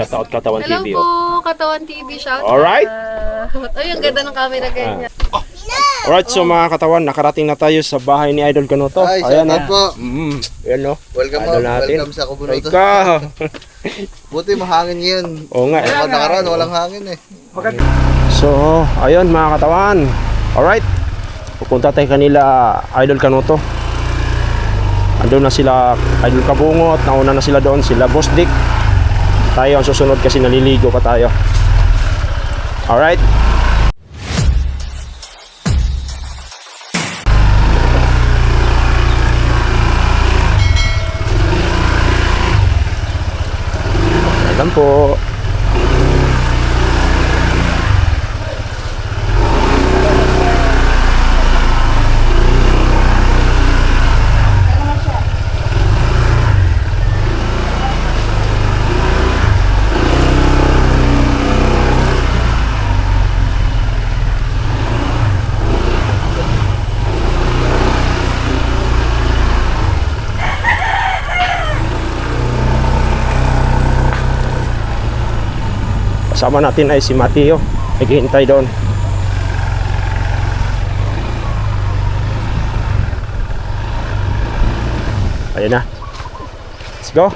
Shout out Katawan Hello TV. po, Oh. Katawan TV. Shout Alright. out. Ay, ang ganda ng camera ganyan. Alright, so mga katawan, nakarating na tayo sa bahay ni Idol Kanuto. Ay, Ayan shout out po. Ayan no. Welcome Idol po. natin. Welcome sa Kubunuto. Ikaw. Buti mahangin ngayon. Oo nga. Ako nakaraan, walang hangin eh. So, ayun mga katawan. Alright. Pupunta tayo kanila Idol Kanuto. Andun na sila Idol Kabungot. Nauna na sila doon. Sila Boss Dick. Tayo ang susunod kasi naliligo pa tayo. Alright. Alam po. Kasama natin ay si Mateo. Naghihintay doon. Ayun na. Let's go.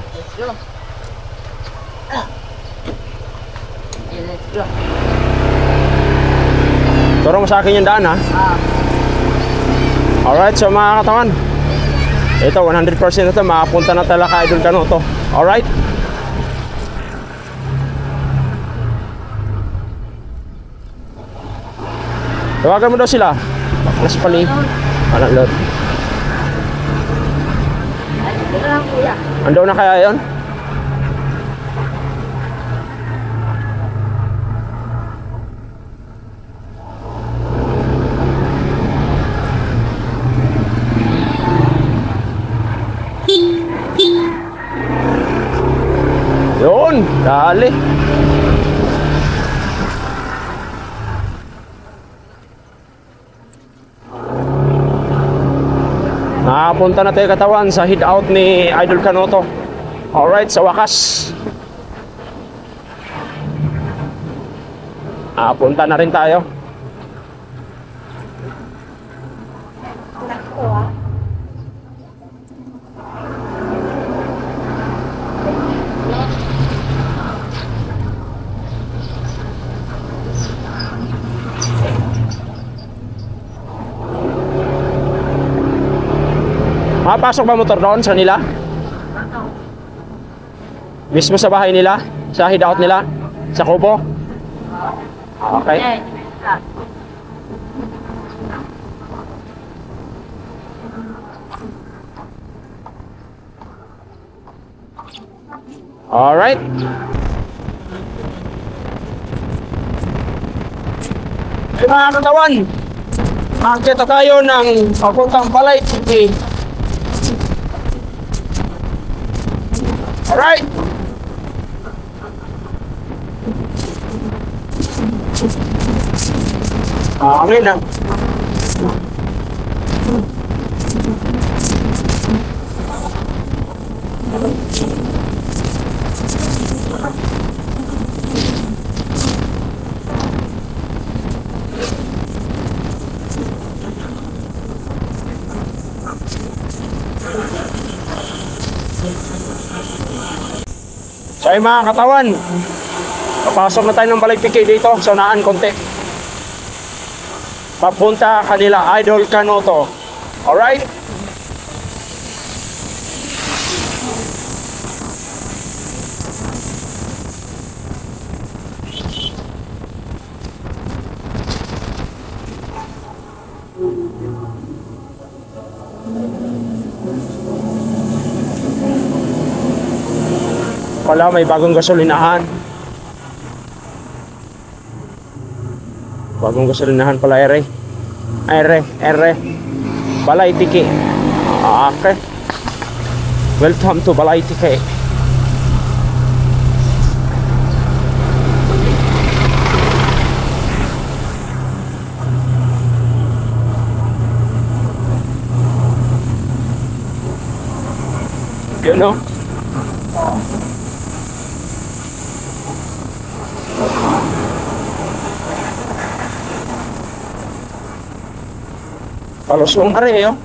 Turo mo sa akin yung daan ha. Alright, so mga katawan, ito 100% na ito. Makapunta na talaga Idol Kanuto. Alright. Tawagan mo daw sila. Baklas pali. Anak Lord. Ando na kaya yon? Yun, dali. Nakapunta na tayo katawan sa hideout ni Idol Kanuto. Alright, sa wakas. Punta na rin tayo. Makapasok ba motor doon sa nila? Mismo sa bahay nila? Sa hideout nila? Sa kubo? Okay. Alright. Hey mga katawan, makikita tayo ng papuntang Balay TV. Alright. Okay na. So ay mga katawan, papasok na tayo ng Balay TV dito sa unaan konti. Papunta kanila Idol Kanuto. Alright? Wala, may bagong gasolinahan. Bagong gasolinahan pala, ere. Balay TV. Okay. Welcome to Balay TV. You know? Palusong na rin, oh.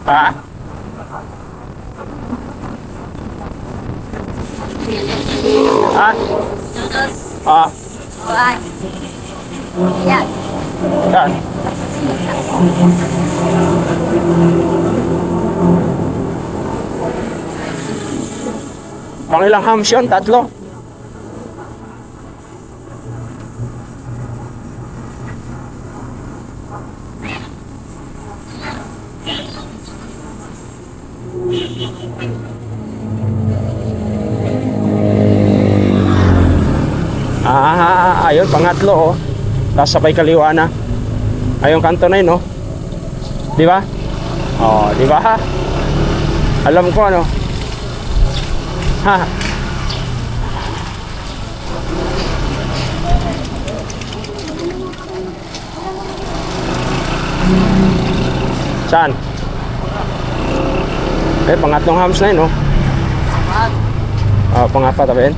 Ah. Ah. Ah. Yan. Pangilang hams yun? Tatlo? Ayun, pangatlo, oh. Tapos sabay kaliwa na. Ayun, kanto na yun, oh. Di ba? Oh, di ba, ha? Alam ko, ano? Ha? Saan? Pangatlong hams na yun, oh. Pangapat, abin.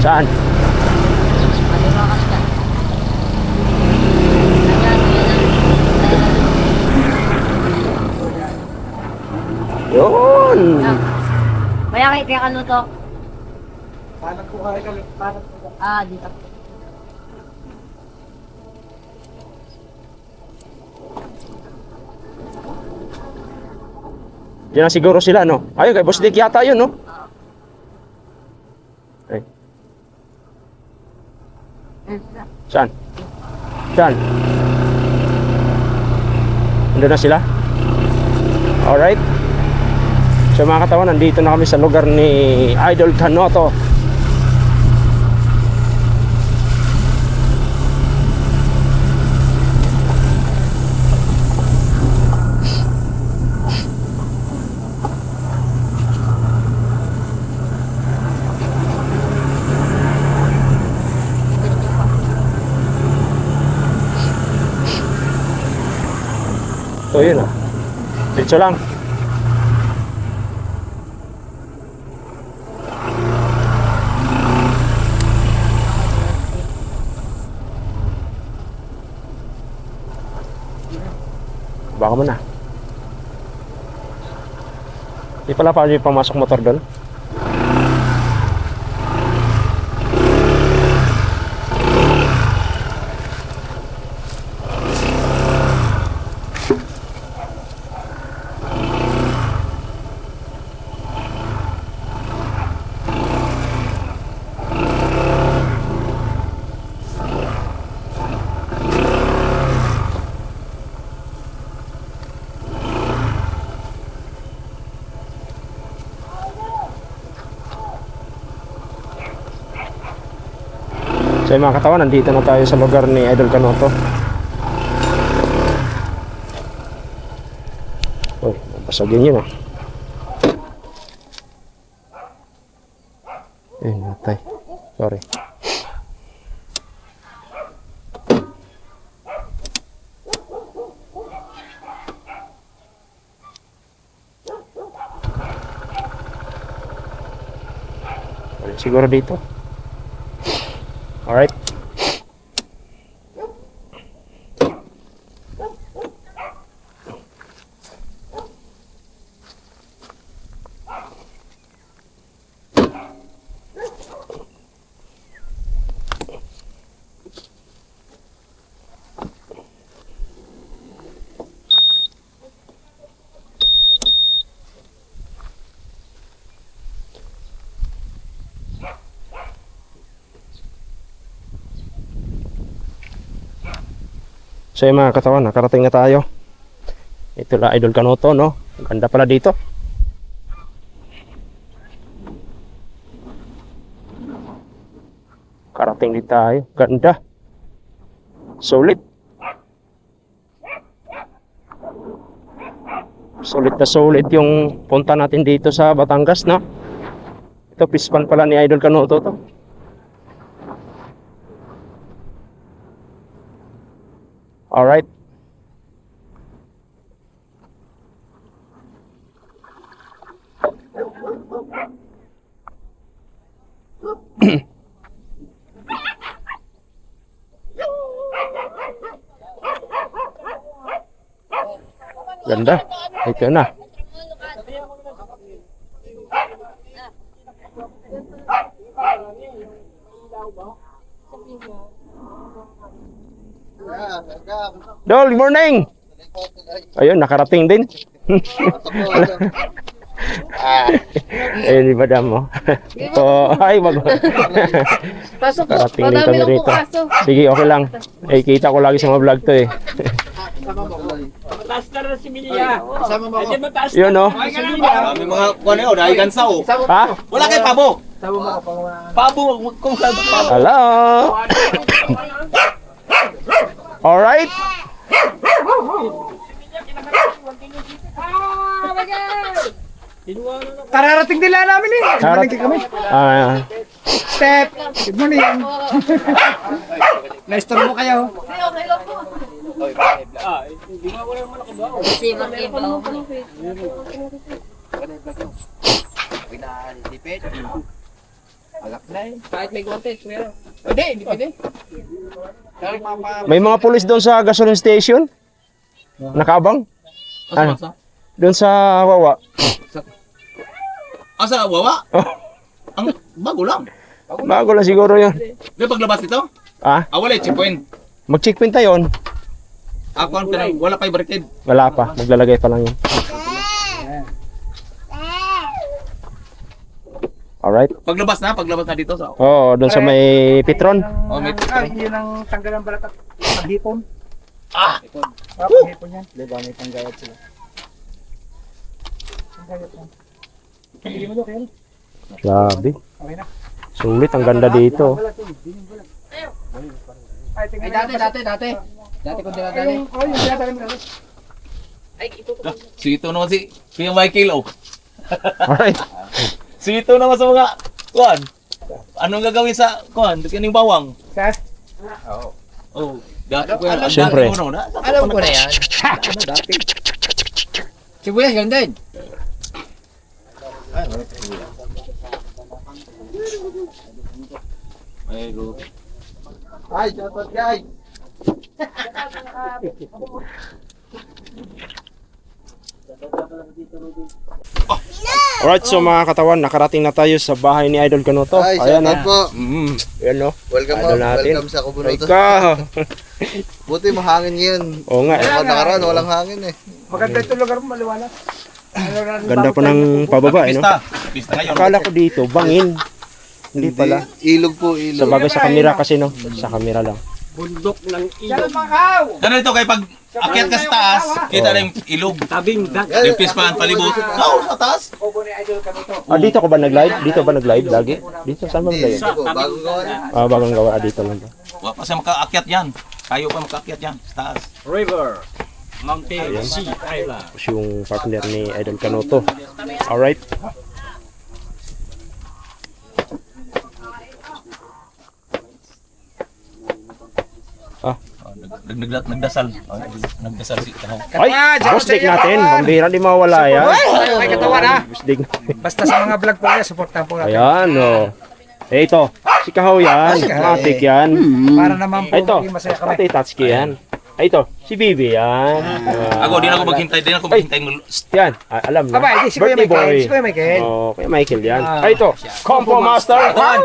Saan? Yun! Maya kayo kaya ano to? Paano po kayo kami? Dito. Diyan na siguro sila, no? Ayun, kay Boss Dick yata yun, no? Ay. Saan? Saan? Nandun na sila? Alright. So mga katawan, nandito na kami sa lugar ni Idol Canoto. So yun, dito lang. Baka mo na. Di pala paano yung pamasok motor doon? So yung mga katawan, nandito na tayo sa lugar ni Idol Canoto. Uy, napasagin yun, ah. Natay. Sorry. Siguro dito. Alright. So yung mga katawan, nakarating na tayo. Ito la Idol Canoto, no? Ganda pala dito. Karating din tayo. Ganda. Solid. Solid na solid yung punta natin dito sa Batangas, no? Ito, pispan pala ni Idol Canoto to. Alright. Ganda. Ito na. Dol, good morning. Ayun, nakarating din. Ayun, di madam mo. Oh, ay, Pasok po. Karating din Madami kami lang po rito. kaso. Sige, okay lang. Eh, kita ko lagi sa mga vlog to eh. Mataas na rin si Milia. Kasama mo ako. Mataas Yun, no? May mga kuwan yun, dahil gansa oh. Ha? Wala kay pabo. Pabo, kung saan pabo. Hello? Alright. Kararating din lang namin eh. Malingki kami. Step. Good morning. Na-store mo kayo. Okay lang po. Kahit may content, meron. Hindi pwede. May mga pulis doon sa gasoline station. Nakaabang. Ano? Doon sa Wawa. Asa, wawa? Oh, Ang bago lang. bago lang siguro yun. May paglabas nito? Ah, Wala, checkpoint. mag-checkpoint tayo. Ako ang pinag, wala pa yung barricade. Wala pa. Maglalagay pa lang yun. Alright. Paglabas na dito sa... Oo, doon sa may Petron. Oh, may... Yun ang tanggal ng balat at paghipon. Ah! Paghipon yan. Diba, may panggayat sila. Panggayat yan. Hindi mo doon kayo. Grabe. Okay na. Sulit. Ang ganda dito. Ay, tingnan mo. Dati kung dinadali. Oh, yung dinadali mo. Sito naman si Kuya Michael oh. Alright. Sito naman sa mga... Kuwan. Anong gagawin sa... Kuwan, kaning bawang. Sa? Oh. Dati ko yan. Siyempre. Alam ko na yan. Sibuyas, yan din. Mayroon. Ay, shoutout guys. Alright, so mga katawan, nakarating na tayo sa bahay ni Idol Kanuto. Ay, Ayan shoutout na. po. Ayan no. Welcome Idol po. natin. Welcome sa Kubunuto. Ikaw. Buti mahangin ngayon. Oo nga. Ako nakaraan, walang hangin eh. Maganda ito lugar mo, maliwanag. Ganda pa ng pababa, eh, no? Pista. Pista ngayon. Akala ko dito, bangin. Hindi pala. Ilog po, Sa ilog. bagay sa kamera kasi, no? Sa kamera lang. Bundok ng ilog. Makaw! Ganun ito kay pag akyat ka sa taas, kita na yung ilog. Tabing dak. Yung pispan, palibot. Oo, sa taas. Obo ni Idol Kanuto. Ah, dito ka ba nag-live? Dito ba nag-live lagi? Dito, saan ba Hindi, nag-live? ito po, bagong gawa na. Ah, bagong gawa. Ah, dito lang ba? Wala pa siya makaakyat yan. Kayo pa makaakyat yan sa taas. River. Mountain. Sea. Island. Tapos yung partner ni Idol Kanuto. Alright. Ah, Nagdasal. Nagdasal si Tahaw. ay, boss dig natin. Pambihira di mawala yan. May katawan ha. Boss dig. Basta sa mga vlog po niya, supportan po natin. Ayan, oh. Eh, ito. Si Kahaw yan. Matik yan. Para naman po Ay, ito. maging masaya kami. Pati Tatsuki yan. Ay, ito. Si Bibi yan. Ako, di na ako maghintay. Di na ako maghintay. Yan. Ah, alam na. Aba, hindi, si Kuya Birthday Michael. boy. Si Kuya Michael. Oh, Kuya Michael yan. Ah. Ay, ito. Compo Master.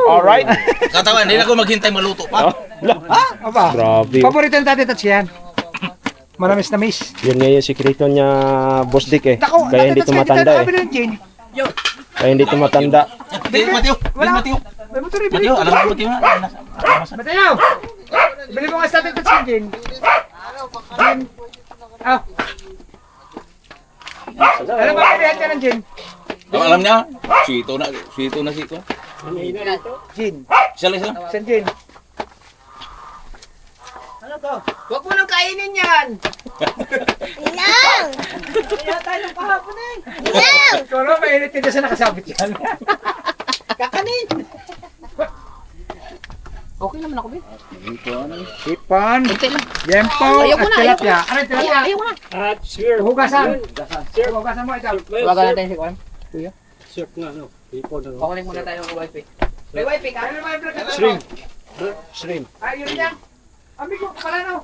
Alright. Katawan, di na ako maghintay maluto pa. Oh, la- Aba, Grabe. paborito ng Tati Tats yan. Manamis na miss. Yan nga yung sikreto niya, Boss Dick eh. Nako, Kaya hindi tumatanda eh. Kabili ng gin. Kaya hindi tumatanda. Di, Mateo. Di, Mateo. May motor ibili. Mateo, alam mo Mateo na. Mateo! Bili mo nga sa Tati Tats yung gin. Gin. Ah. Alam mo, bilihan ka ng gin. Alam niya? Sito na sito. Gin. Isa lang. Isang gin. Ano to? Huwag mo nang kainin yan! Lang! Kaya tayo ng kahapon eh! Lang! Ikaw naman, mainit ka dyan sa nakasabit yan. Kakanin! Okay naman ako, Ben. Hipon, Kunti lang. yempo, Ayoko at na, tilapia. Ano yung tilapia? Ayaw na. At sir. Hugasan. Sir, hugasan mo ito. Tawagan natin si Juan. Kuya. Sir, nga, no? Hipon, ano? Pakuling muna tayo ng wifi. May wifi ka? Ano ba yung vlog? Shrimp. Shrimp. Ay, yun yan. Amigo, pala no?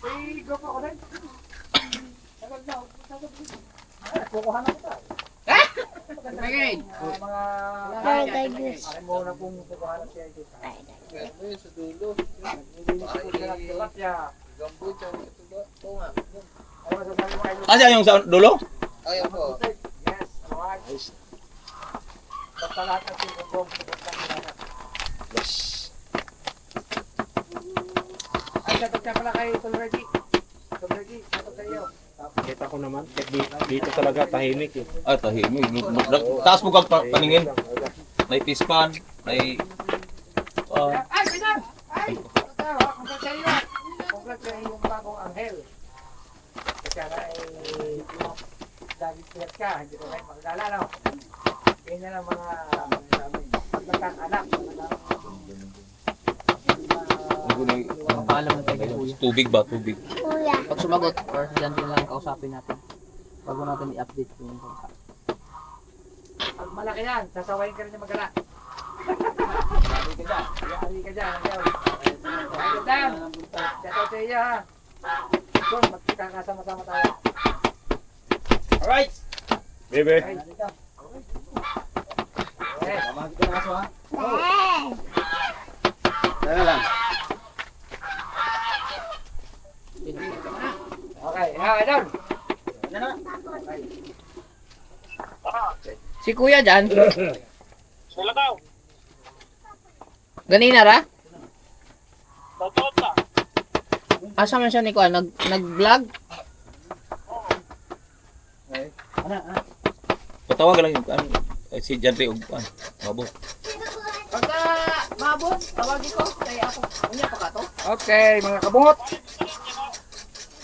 Ay, go pa ko din. Kukuha na ko ta. Okay. Mga... Bagay gus. Akin muna pong kukuha na siya dito. Ayun, sa dulo. Tilapia. Gambo, tsaka ito ba? Oo nga. Ano masasabi mo kayo? Asa yung sa dulo? Ayun po. Yes, alright. Basta lahat ng sinubong. Yes. Ay, satot ka pala kay Tulredi. Tulredi, satot sa iyo. Kita ko naman. Dito talaga tahimik eh. Ah, tahimik. Taas mo kang paningin. May pispan, may... Ay, pinang! Ay! Congrats sa iyo. Congrats sa iyong bagong anghel. Kasi na dahil silat ka, hindi ko kayo magdala, no? Ganyan ang mga paglatang anak. Paalam na tayo kay Kuya. Tubig ba? Tubig. Kuya. Pag sumagot, or si John din lang kausapin natin. Bago natin i-update yung Pag malaki yan, sasawayin ka rin niya magala. Yari ka dyan. Yari ka dyan. Ay, gandam. Shoutout sa iyo, ha? Doon, magkakasama-sama tayo. Alright! Bebe. Ay, dito. Yes. Tara lang. Okay, down. Si Kuya dyan. Ganina ra? Asa man siya ni Kuya? Nag-vlog? Patawag lang yung si Jandre og mabo. Pagka mabot, tawagin ko. Kaya ako, unya pa ka to? Okay, mga kabungot.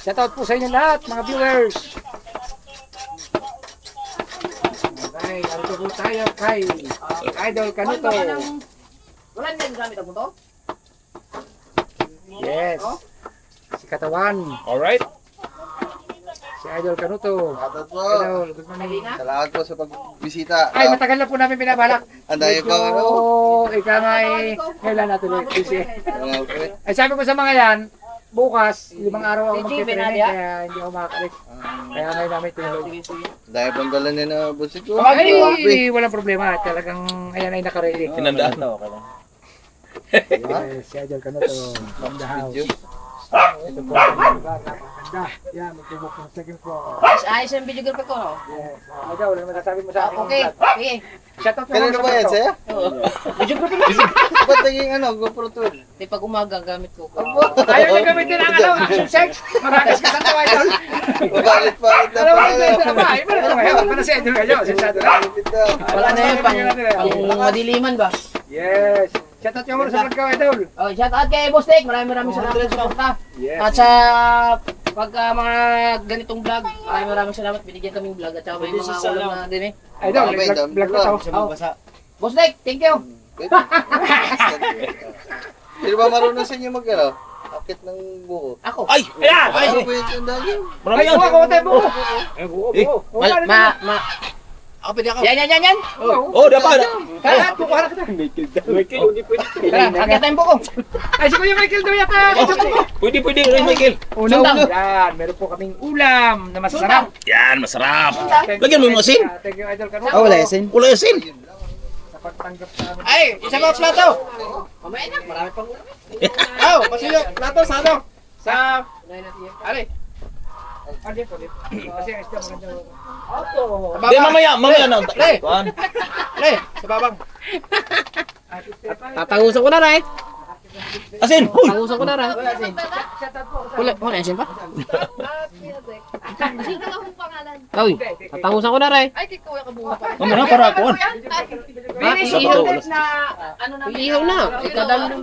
Shoutout po sa inyo lahat, mga viewers. Okay, narito po tayo kay Idol Canuto. Wala niya gamit ako to? Yes. Si Katawan. Alright. Si Idol Canuto. Shoutout po. Idol, good morning. Salamat po sa pagbisita. Ay, matagal na po namin binabalak. Ang dami pang ano. Ikaw nga ay kailan natin ulit busy. Ano po eh. Ay, sabi ko sa mga yan, bukas, 5 araw ako Sige, magkitraining, Benadia. kaya hindi ako makakalit. Kaya ngayon namin tinulog. Dahil pang dala niya na busit ko. Ay, walang problema. Talagang, ayan ay nakaready. Tinandaan na ako lang. Yes, si Idol Canuto from the house. Ito po ang lugar, napakaganda. Yan, magtubok ng second floor. Ayos yung videographer ko, no? Yes. Idol, ano masasabi mo sa akin? Okay, okay. Shoutout mo Kailan sa ba yan, Canuto. sa'yo? Videographer. Ba't naging ano, GoPro tool? Di pag umaga, gamit ko. Ayaw niya gamitin ang ano, action sex. Marakas ka sa tawa, Idol. Mabalit-balit na Alam mo, pala. ito na ba? Ay, paano ito ngayon? Paano si Idol ngayon? Sensado na. Malapit na. Wala na yun, pang madiliman ba? Yes. Shoutout niyo muna sa vlog ko, Idol. Oh, shout out kay Boss Nick. Maraming salamat sa suporta. Yes. At sa pagka mga ganitong vlog, maraming salamat. Binigyan kaming vlog at saka may mga ulam na din eh. Idol, Babay, vlog ko to. Oh. Boss Nick, thank you. Sino ba marunong sa inyo mag-ano? Akit ng buko. Ako. Ay! Ayan! Ano ba yung tandaan? Marami Ay, yan! buko, tayo buko. Eh, Ako pwede ako. Yan. Oh, dapat! Kaya, kukuha na kita. Tara, akit tayong buko. Ay, si Kuya Michael daw yata. Pwede, rin, Michael. Sundang. Yan, meron po kaming ulam na masarap. Yan, masarap. Lagyan mo yung asin. Thank you, Idol Canuto. wala yasin. Wala asin. Sa pagtanggap sa amin. Ay, isa pa plato. Mamaya na, marami pang ulam. Oh, pasilo, plato sa ano? Sa... Ari. Hindi po, kasi ang isda maganda. Di, mamaya na. Pre. Kuan. Pre, sa babang. Tatangusan ko na rin. Asin! Huy! Tatangusan ko na rin. Wala, asin pa? Uy, tatangusan ko na rin. Mamaya para kuan. Binis, ihaw na, ano na. Ihaw na. Ikadalo na.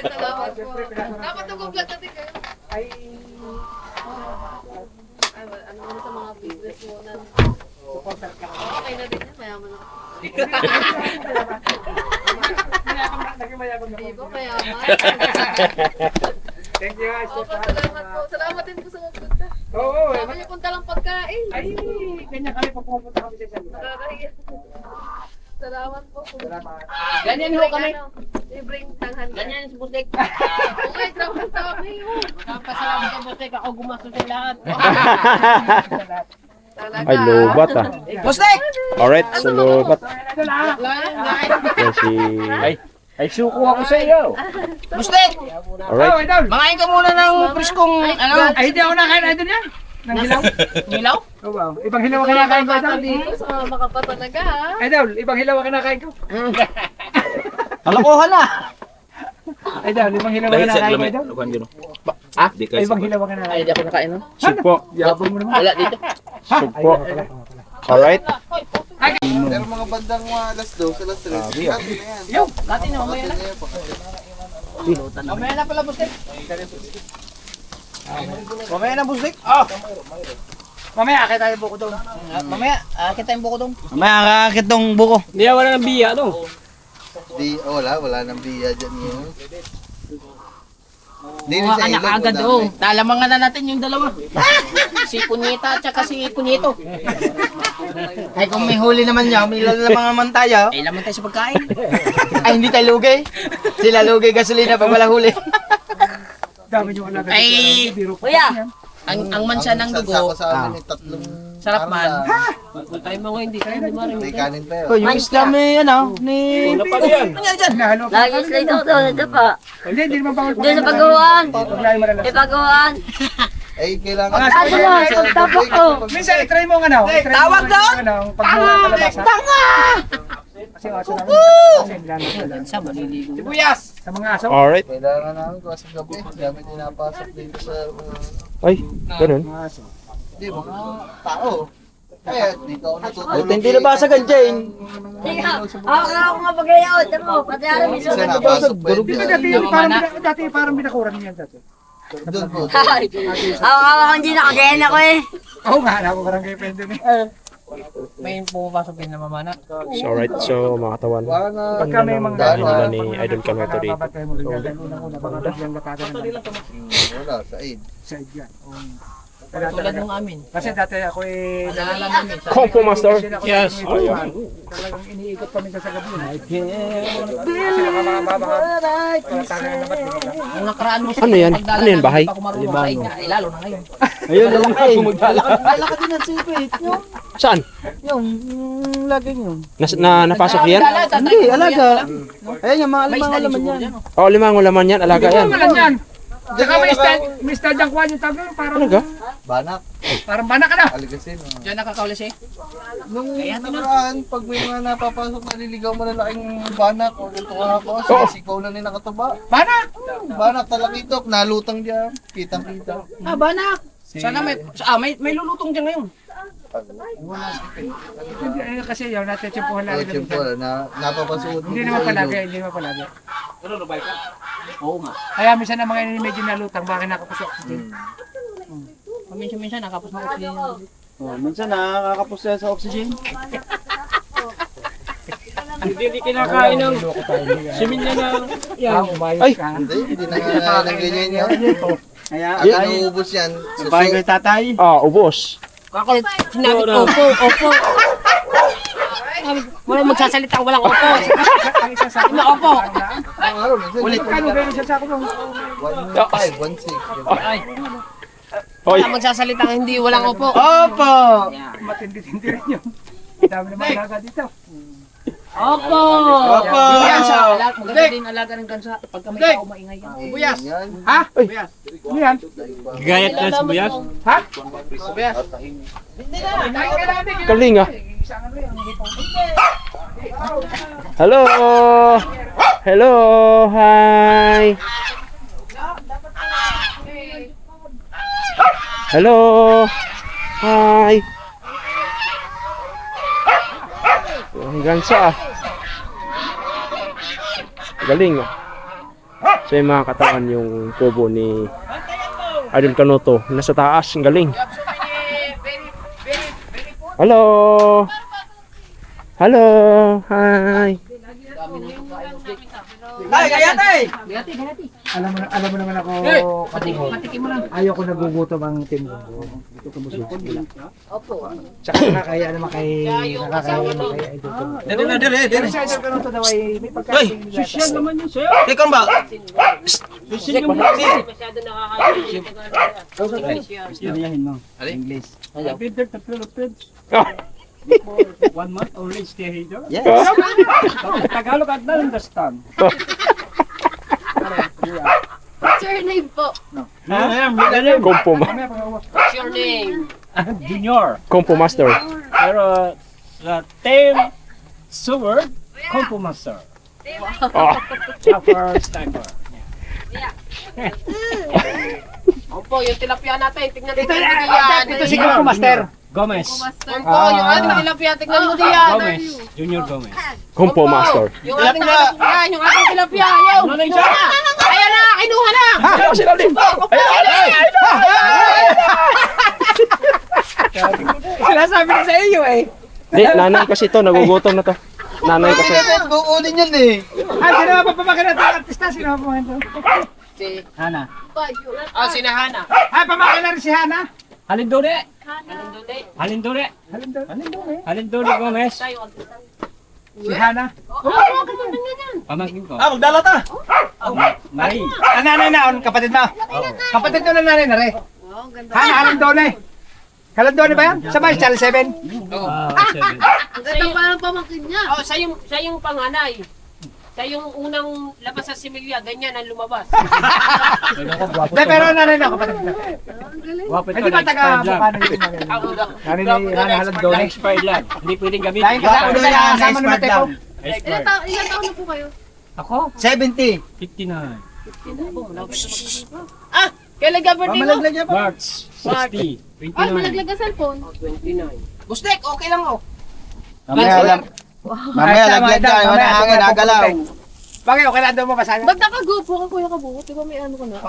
Dapat nag-vlog natin kayo. Ay, Ano sa mga business mo na supporter ka. okay na din yan, mayaman ako. Naging mayabang na Hindi po. po mayaman. Thank you guys. Opo, salamat po. Salamat din po sa magpunta. Oo, Sabi niyo punta lang pagkain. ay, ganyan kami pag pumunta kami sa salita. Nakakahiya. Salamat po. Salamat. Ganyan ho kami. Libreng tanghan. Ganyan si Bustek. Okay, trabaho kami. Pasalamat kay Bustek. Ako gumastos sa lahat. Talaga. Ay, lobat ah. Bustek! Alright, so lobat. Yan si... Ay, suko ako sa iyo. Bustek! Alright. Idol. Mangain ka muna ng priskong ano? Ay, hindi ako nakain idol yan. Nang hilaw. Nilaw? Oo ba? Ibang hilaw ang kinakain ko idol. Dito sa mga makapa talaga ha. Idol, ibang hilaw ang kinakain ko. Kalokohan na. Idol, ibang hilaw ang kinakain ko idol. Lukuhan gino. Di Ay, ibang hilaw ang kinakain. Ay, di ako nakain no? Sugpo. Yabang mo naman. Wala dito. Sugpo. Alright. Pero mga bandang mga alas 2, alas 3. Kati na yan. Kati na, mamaya na. Mamaya na pala, Bustek. Mamaya na, Bustek. Mamaya, akit tayo buko doon. Mamaya, kita yung buko dong. Mamaya kakakit tong buko. Hindi, wala ng biya, no? Wala nang biya dyan yun. Hindi Mga anak agad oh. Lalamangan na natin yung dalawa. Si Punyeta at saka si Punyito. Ay, kung may huli naman niya, may lalamangan man tayo. Ay, laman tayo sa pagkain. Ay, hindi tayo lugay. Sila lugay gasolina pag wala huli. Dami nyo alaga. Ay, kuya. Ang mansa ng dugo, sa amin, tatlong sarap man. Tayo mga hindi kayo naman. may kanin pa yun. Oh, yung isda may ano, ni... Ano yan? Hinahalo pa. Lagi sila ito pa. Hindi naman bawal. Doon sa pagawaan. Huwag lang malalas. May pagawaan. Ay, kailangan. Ano mo, pagtapok ko. Minsan, try mo nga na. Tawag doon! Pagbuha kalabasa. Kasi aso namin. Kasi nilalagay. Sa maliligo. Sibuyas! Sa mga aso. Alright. Kailangan namin kasi gabi. Dami pinapasok dito sa Ay, ganun. hindi, mga tao. Kaya dito ako natutulog. Buti hindi nabasagan dyan. Ako nga pag-ayaw. Ito mo, pati alam mo. Kasi napasok pa yun. Di ba dati parang binakuran niyan dati? Doon po. Ako hindi nakagayan ako eh. Oo nga, ako parang kayo pwede na. May pumapasok din na mamana. So, alright. So, mga katawan. Pagka may mga Dahil nila ni Idol Kanoto dito. babatay mo rin yan. Unang-una, baka biglang latagan naman. Wala, sa aid. Side yan. Tulad nung amin. Kasi dati ako eh, Naalala namin. Compo Master. yes. Talagang iniikot kami sa gabi. Kasi nakababa palatagan na ba't di ba? Ang nakaraan mo Ano yan? pagdala Ano yan, bahay? namin, Hindi pa ako marunong kain. Ay, lalo na ngayon. Ayun, alam ka eh. Lalakad din ang sipit. Saan? Yung laging yun. Napasok yan? Hindi, alaga. Ayan yung mga May alamang isda alaman din yan. siguro dyan. Oh, limang laman yan. Alaga yan. Ano yan? Saka may style ang kuha yung tawag parang Ano ka? Banak. parang banak ka na. Aligasin. Diyan nakakaulis eh. Nung nakaraan, pag may mga napapasok naliligaw malalaking banak o ganito ako, sisigaw na ni nakataba. Banak! Banak talakitok, nalutang diyan. Kitang-kita. Ah, banak. Sana may lulutong dyan ngayon. Kasi yun, natin tiyempohan Oh, natin. tiyempo, napapasuot. Hindi naman palagi, hindi naman palagi. Oo nga. Kaya minsan ang mga medyo nalutang, bakit nakapasok? Paminsan-minsan nakapos na oxygen. Oh, minsan nakakapos yan sa oxygen. Hindi kinakain ng simin niya na yan. Ay! Hindi na nga ng ganyan yun. Kaya, Agad nauubos yan. bahay ko yung tatay. Ah, ubos. Ako, sinabi ko, opo. Walang magsasalita, walang opo. Ang isa sa Wala opo. Araw, minsan. ulit ka no, ganun siya sa ako. 1.5, 1.6. Hoy. Walang magsasalita, hindi walang opo. Opo! Matindi-tindi rin yun. Dami naman alaga dito. Opo! Opo! Maganda din alaga ng gansa. Pagka may tao maingay yan. Buyas. Yan. Ha? Ano yan? Gayat na si Buyas. Ha? Kalinga. Hello. Hello. Hi. Hello. Hi. Hanggang sa galing ah. So yung mga katawan yung kubo ni Idol Kanoto nasa taas, ang galing. Hello. Hello! Hi! Ay, kaya tay! Alam mo naman ako, patikin mo lang. Ayaw ko nagugutom ang team ko. Ito ko busog. Opo. Tsaka nakakaya naman kay Idol ko. Dili. Si Idol ko nito daw ay may pagkain. Social naman yun sa'yo. Ikaw ba? Masyado nakakaya. Yahin mo. English. I've been there to Philippines. 1 month only stay here. Yes. Tagalog I don't understand. What's your name po? Kompo, What's your name? Junior. Kompo Master. Pero the team Seward, Compo Master. Oh. Upper Sniper. Opo, yung tilapia natin. Tignan Ito, mo diyan. ito si Compo Master. Gomez. Opo, yung ating tilapia. Tignan mo diyan. Gomez. Junior Gomez. Kompo Master. Yung ating tilapia. Yung ating tilapia. Ayaw. Ayan na, kinuha na. Ayaw sila din! Sinasabi na sa iyo eh. Di, nanay kasi to, nagugutom na to. Nanay kasi. Kukunin yan eh. Ay, sino ba pamakin natin ang artista? Sino ba pamakin natin? Si Hana. Sinahana. Ay, pamakin na rin si Hana. Halindone. Halindone. Halindone. Halindone. Halindone Gomez. Tayo ang artista. Si Hana. Pamangkin ko. Magdala ta. Mari. Ang nanay na, ang kapatid mo. Kapatid mo na nanay na rin. Hana, Halindone. Halindone ba yan? Sa ba? Channel 7? Ang ganda pa ng pamangkin niya. Oh, siya yung panganay. Siya yung unang labas sa similya, ganyan ang lumabas. Hindi, pero nanay na, kapatid mo. Hindi ba taga mukha na yung nanay ni Hana Halindone? Expired lang. Hindi pwedeng gamitin. Dahil kasama naman tayo. Ilan taon na po kayo? Ako? 70. 59. Kailan birthday mo? Mamalaglag yan pa. March 60. 29. Ay, malaglag ang cellphone. 29. Bustek, okay lang oh. Mamaya lang. Mamaya laglag ka. Ayaw na hangin. Agalaw. Bakit? Okay lang daw mo basahin? Ba't nakagupo ka, Kuya Kabungot? Di ba may ano ka na?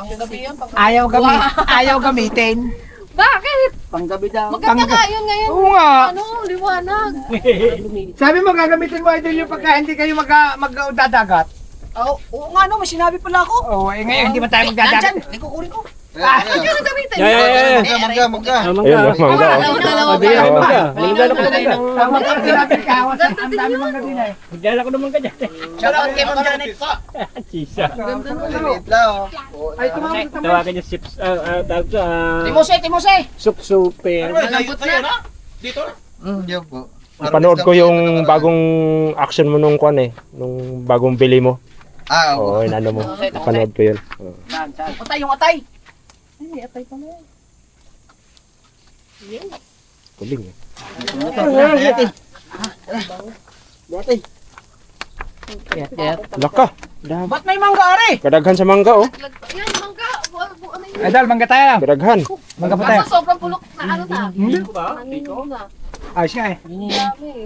Ayaw gamitin. Bakit? Panggabi daw. Maganda nga yun ngayon. Oo nga. Ano, liwanag. Sabi mo, gagamitin mo idol yung pagka hindi kayo magdadagat. Oo nga no. May sinabi pala ako. Oo, eh ngayon hindi ba tayo magdadagat? Kukunin ko. Ikaw na gamitin. Magga. Ayun, mangga. Oh. Dalawa ba? Mangga. Mangga na ko na dyan. Tama ka, sinabi ka. Ang dami mong gabi na eh. Magdala ko naman ka dyan. Shoutout kay Ma'am Janet. Chisa. Maliit lang. Ay, tumawag sa tamay. Tawagan niya sips. Tawag sa... Timose. Sup-supin. Malambot na. Yan po. Napanood ko yung bagong action mo nung kwan eh. Nung bagong bili mo. Oo, inano mo. Napanood ko yun. Oo. Atay yung atay. Ay, atay pa na yan. Kuling eh. Laka. Ba't may mangga ari? Kadaghan sa mangga oh. Yan, mangga. Ano yun? Idol, mangga tayo. Kadaghan. Mangga pa tayo. Kaso sobrang pulok na ano na. Nanginginom na. Ayos nga eh. Dami.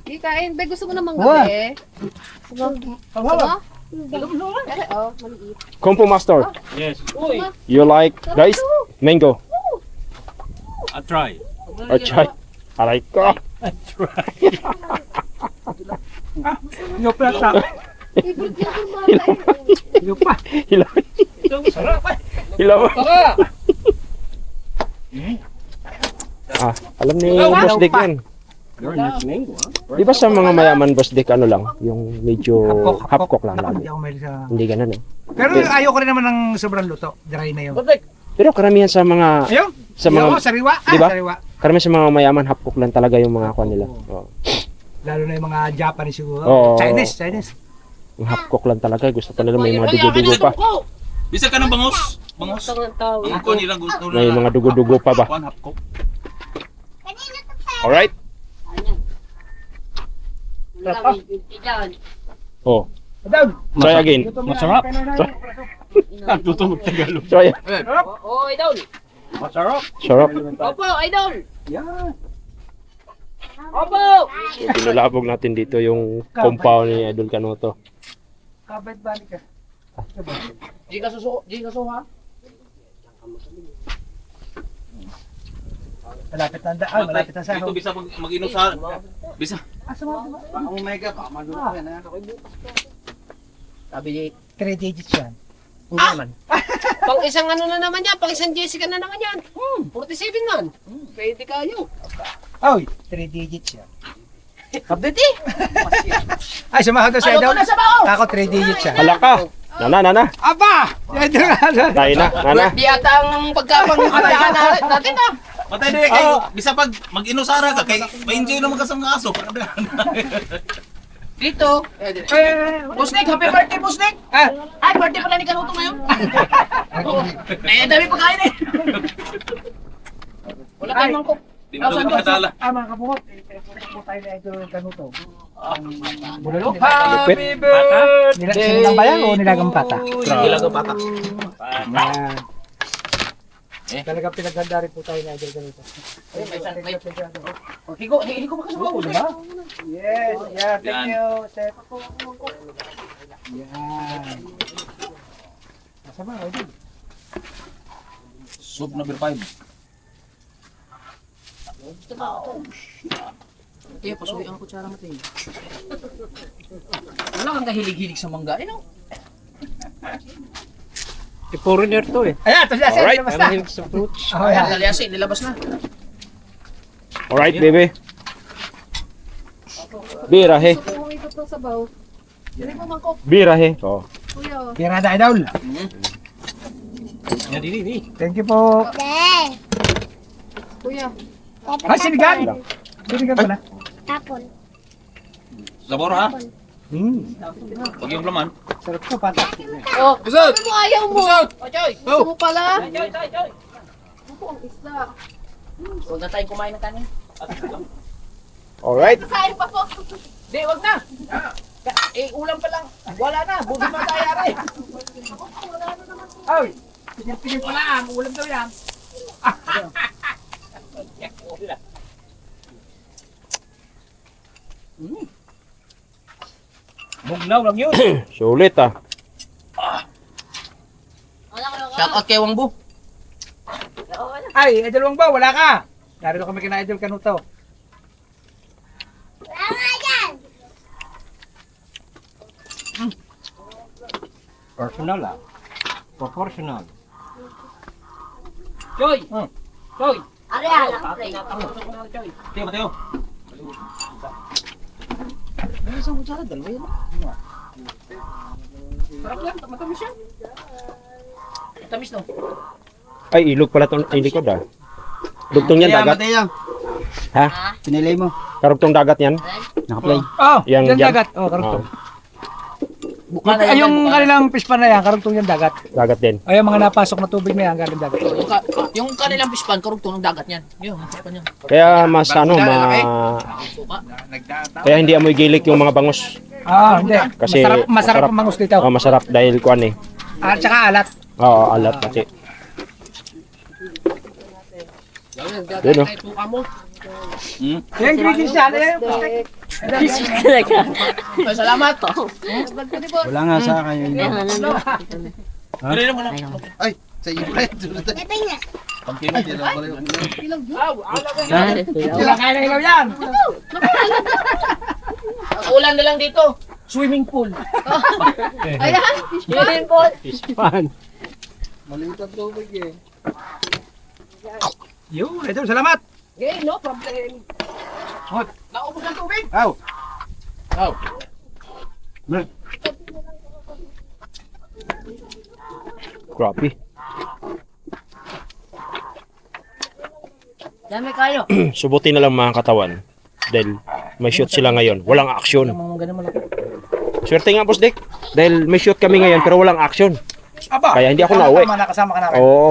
Di kain. Be, gusto mo na mangga, be? Gusto mo? Oh, maliit. Kompo Master. Yes. You like guys? Mango. I'll try. Achay. Aray ko. Yung plata. Favorite niya itong bata eh. Yung pa. Hilaw. Hilaw. Alam ni Boss Dick yan. Very nice mango, Di ba sa mga mayaman Boss Dick ano lang? Yung medyo half-cook lang Ako, lagi. hindi ako mahilig sa... Hindi ganun eh. Pero ayoko rin naman ng sobrang luto. Dry na yun. Pero karamihan sa mga Ayun. sa mga Ayoko, sariwa. Di ba? Sariwa. karamihan sa mga mayaman half-cook lang talaga yung mga kwan nila. Oo. Lalo na yung mga Japanese siguro. Oo. Chinese. Yung half-cook lang talaga. Gusto pa nila may mga dugo-dugo pa. Bisa ka ng bangos. Bangos. Yung ko nila gusto May mga dugo-dugo pa ba? One half cook. Alright? Oh. Down. Try again. Masarap. Tutong Tagalog. Try. Oo, idol. Masarap. Sarap. Opo, idol. Yan. Opo. So, pinulabog natin dito yung compound ni Idol Canoto. Kabit balik ka. Di ka suha? Malapit na daan, malapit na Dito sahod. bisa mag-inom sa... Bisa. Ang mega pa, maluto yan ha. Sabi niya, 3 digits yan. Hindi naman. Pang isang ano na naman yan, pang isang Jessica na naman yan. 47 man. Pwede kayo. Oy, 3 digits yan. Update eh. Ay, sumahod na si Idol. Ako 3 digits yan. Hala ka. Nana. Aba! Idol nga. Tayo na, nana. Di ata ang pagkapang-atahan natin ah. Patay din kayo. Bisa pag mag-inusara ka, kay ma-enjoy naman ka sa mga aso. Dito. Busnik, happy birthday, Busnik! Ay, birthday pala ni Kanuto ngayon. Eh, dami pagkain eh. Wala tayong mangkok. Di mo naman makadala. Mga kabukot. Po tayo na Idol Kanuto. Bulalo. Lupit. Sinigang ba yan o nilagang pata? Ilagang bata. Yan. Talagang pinaghanda rin po tayo na Idol Kanuto. Higo ba ka sa Oo, diba? Yes, yeah, thank Yan. you. Step po. Yan. Nasa ba, Idol? Soup number 5. Kaya pasuwi ang kutsara mo tayo. Wala kang kahilig-hilig sa mangga, eh no? Foreigner to eh. Ayan, ito siya. Alright. Nilabas na. Oh, Ayan, yan. naliasi, nilabas na. Alright, baby. Birahe. Birahe. Oh. Pirada Idol. Thank you po. Ay, sinigang. Sinigang pala. Tapon. Sabor ha? Pag yung laman. Sarap ko, pata. Oh, Busog! ano ayaw mo? Busog! Ochoy, gusto mo pala? Huwag na tayong kumain ng kanin. Alright. Di, wag na. Eh, ulam pa lang. Wala na, buti pa tayo aray. Ay, Pinipinin pa lang, ulam daw yan. bugnaw lang yun. Sulit ah. Shout out kay Wangbu. Ay, Idol Wang ba? Wala ka. Narito kami kina Idol Kanuto. Personal ah. Proportional. Choy! Choy! Ari, alam ko eh. Tiyo, Mateo. Sarap yan, matamis yan. Matamis no? Ay, ilog pala itong likod ah. Dugtong yan dagat. Ha? Pinilay mo. Karugtong dagat yan. Nakaplay. Oh, Yang yan dyan? dagat. Oh, karugtong. Buka na yan. Yung kanilang pispan na yan, karugtong yan dagat. Dagat din. O yung mga napasok na tubig na yan, galing dagat. Yung kanilang pispan, karugtong ng dagat yan. Yun, pispan yan. Kaya mas ano, Suka. kaya hindi amoy gilik yung mga bangus. Ah, hindi. Kasi Masarap ang mangus dito. Oh, masarap dahil kuan eh. At saka alat. Oo, alat kasi. Yun oh. Ay, suka mo. Yung ingredients yan, eh. Ay, salamat. Wala nga sa akin yun. Pwede naman na. Ay, sa iyo pa yun. Ito nga. Pangkinot yan. Wala kaya na ilaw yan. Ang ulan na lang dito. Swimming pool. Ayan, swimming pool. Maliit ang tubig eh. Yun, Idol, salamat. Okay, no problem. Hot. Naubos ang tubig. Aw! Grabe. Dami kayo. Subutin na lang mga katawan. Dahil may shoot sila ngayon. Walang action. Swerte nga, Boss Dick. Dahil may shoot kami ngayon pero walang action. Aba. Kaya hindi ako nauwi. Tama, nakasama ka namin. Oo,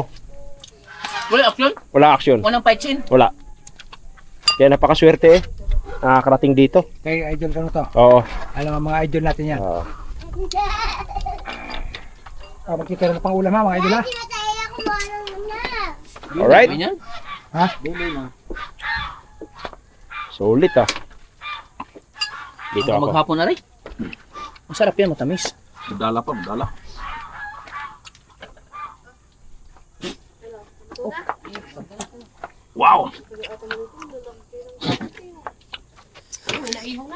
Wala action? wala action. Walang fight scene? Wala. Kaya napakaswerte eh. Nakakarating dito. Kay Idol Kanuto. Oo. Alam ang mga idol natin yan. Oo. Magkita na pang ulam ha, mga idol ha. Pinatay ako na. Alright. Ganyan? Ha? Sulit ah. Dito ako. Maghapon na rin. Masarap yan, matamis. Madala pa, madala. Wow!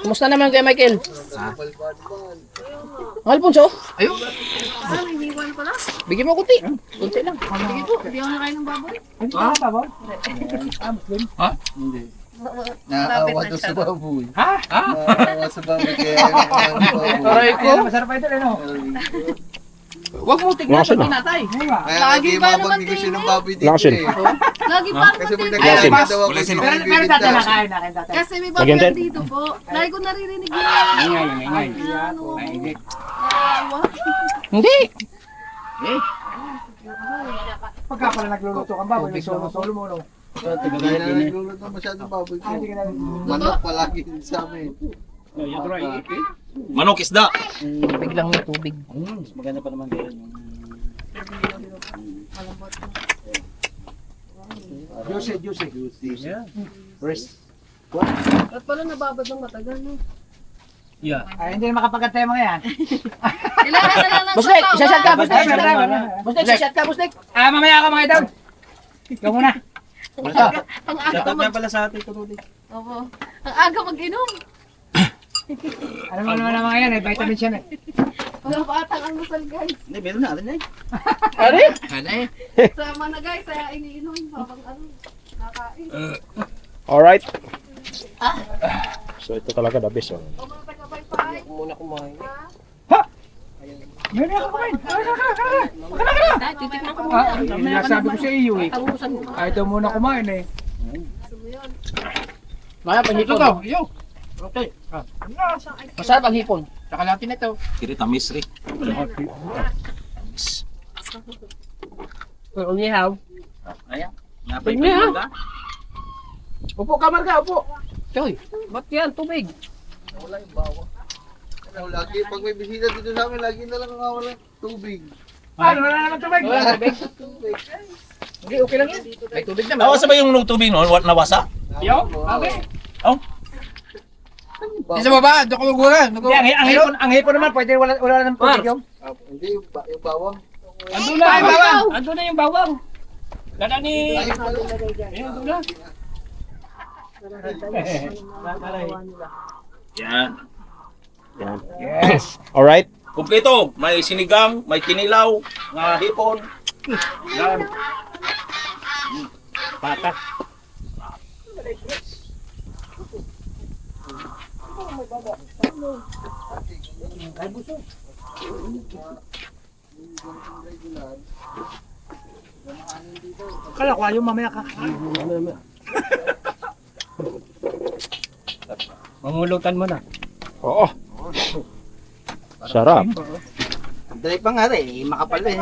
Kumusta naman kay Michael? Ang Alfonso? Ayun. Bigyan mo kunti. Kunti lang. Sige po, hindi ako nakain ng baboy. Naawa daw sa baboy. Naawa sa baboy kaya Aray ko. Masarap pa ito, ano? Huwag mo tignan Lakas sa na. tinatay. Kaya Lagi lagi ba naman mabag-negosyo ng baboy dito Lakas yun. eh. Lagi parang Kasi pag matindi. naglalabas daw ako Wala sino. dito, Pero dati nakain na rin dati. Kasi may Lagyan baboy din. dito po. Lagi ko naririnig yun. Ingay. Ano? Mainit. Awa. Hindi. Pagka pala nagluluto kang baboy, may solo mo, no? Kaya na nagluluto masyadong baboy ko. Hindi ka na. Manok palagi sa amin. Manok isda. Tubig lang yung tubig. Maganda pa naman ganyan yung... Juicy. At pala nababad ng matagal, no? Ay, hindi na makapagantay mga yan. Kailangan na lang ng Busnek, sabaw, isa-shot ka, ha? busnek. Ay, wala. Busnek, isa-shot ka, busnek. Mamaya ka mga idol. Ikaw muna. Ang aga mag... pala sa atin ito, Rudy. Opo. Ang aga mag-inom. Alam mo naman ang mga yan, eh, vitamin siya eh. Wala pa atang ang masal, guys. Hindi, meron natin eh. Ari? Sama na, guys. Kaya iniinom. Habang ano, nakain. Alright. So ito talaga the best. Oh. O mga taga-baypay. Muna kumain. Meron ako kain. Dahil titikman ko muna. Sabi ko sa iyo eh. Tangusan mo. Ay, daw muna kumain eh. Gusto mo yun? Maya, panghipon. Ito, iyo. Okay. Masarap ang hipon. Saka natin ito. Kiri tamis rin. Umihaw. Ayan. Napay Tingnan, pa yung mangga. Upo ka, Marga, upo. Choy, ba't yan? Tubig. Wala yung bawang. Ano, lagi pag may bisita dito sa amin, lagi na lang nakawala tubig. Ano, wala naman tubig. Wala tubig. Hindi, okay lang yan. May tubig naman. Nawasa ba yung tubig noon? Nawasa? Yo, okay. Oh, Isa mo ba? Doon ko magulan. Hindi, ang hipon naman, pwede wala ng tubig yung. Hindi, yung bawang. Andun na yung bawang. Andun na yung bawang. Lala ni... Ayun pala. Andun na. yan. Yan. Yes. Alright. Kumpleto. May sinigang, may kinilaw, nga hipon. Yan. Patak. Kala ko ayaw mamaya kakain. Mangulutan mo na. Oo. Sarap. Dali pa nga rin, makapal eh.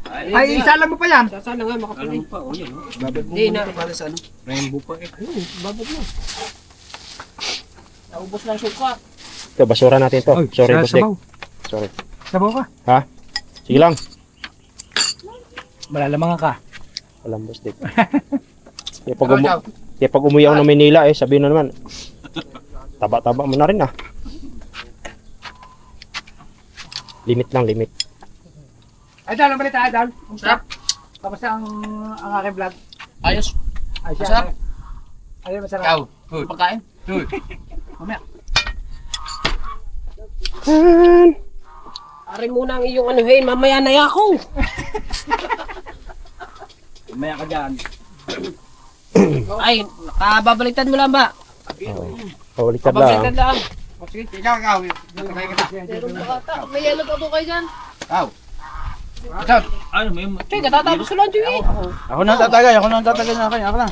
Ay, isa lang mo pa yan. Sana nga makapal eh. Hindi na. Para sa ano? Rainbow pa eh. Babad na. Naubos lang suka. Ito, basura natin to. Sorry, boss Dick. Sorry. Sabaw ka. Ha? Sige lang. Malalamang ka. Alam, boss Dick. Kaya pag umuwi ako ng Manila eh, sabihin na naman. Taba-taba mo na rin ah. Limit lang, limit. Idol, ang balita, Idol. Kumusta? Kamusta ang aking vlog? Ayos. Ay, siya. Masarap. Ayun, masarap. Ikaw. Pagkain. Mamaya. Arin muna ang iyong anuhin, mamaya na ako. Mamaya ka dyan. Ay, nakababaliktad mo lang ba? Pabaliktad Babaliktad lang. lang. O sige, ikaw. Meron pa ata. May yellow pa po kayo dyan. Ano, may... Choy, katatapos ko lang, Choy. Ako na tatagay na kayo.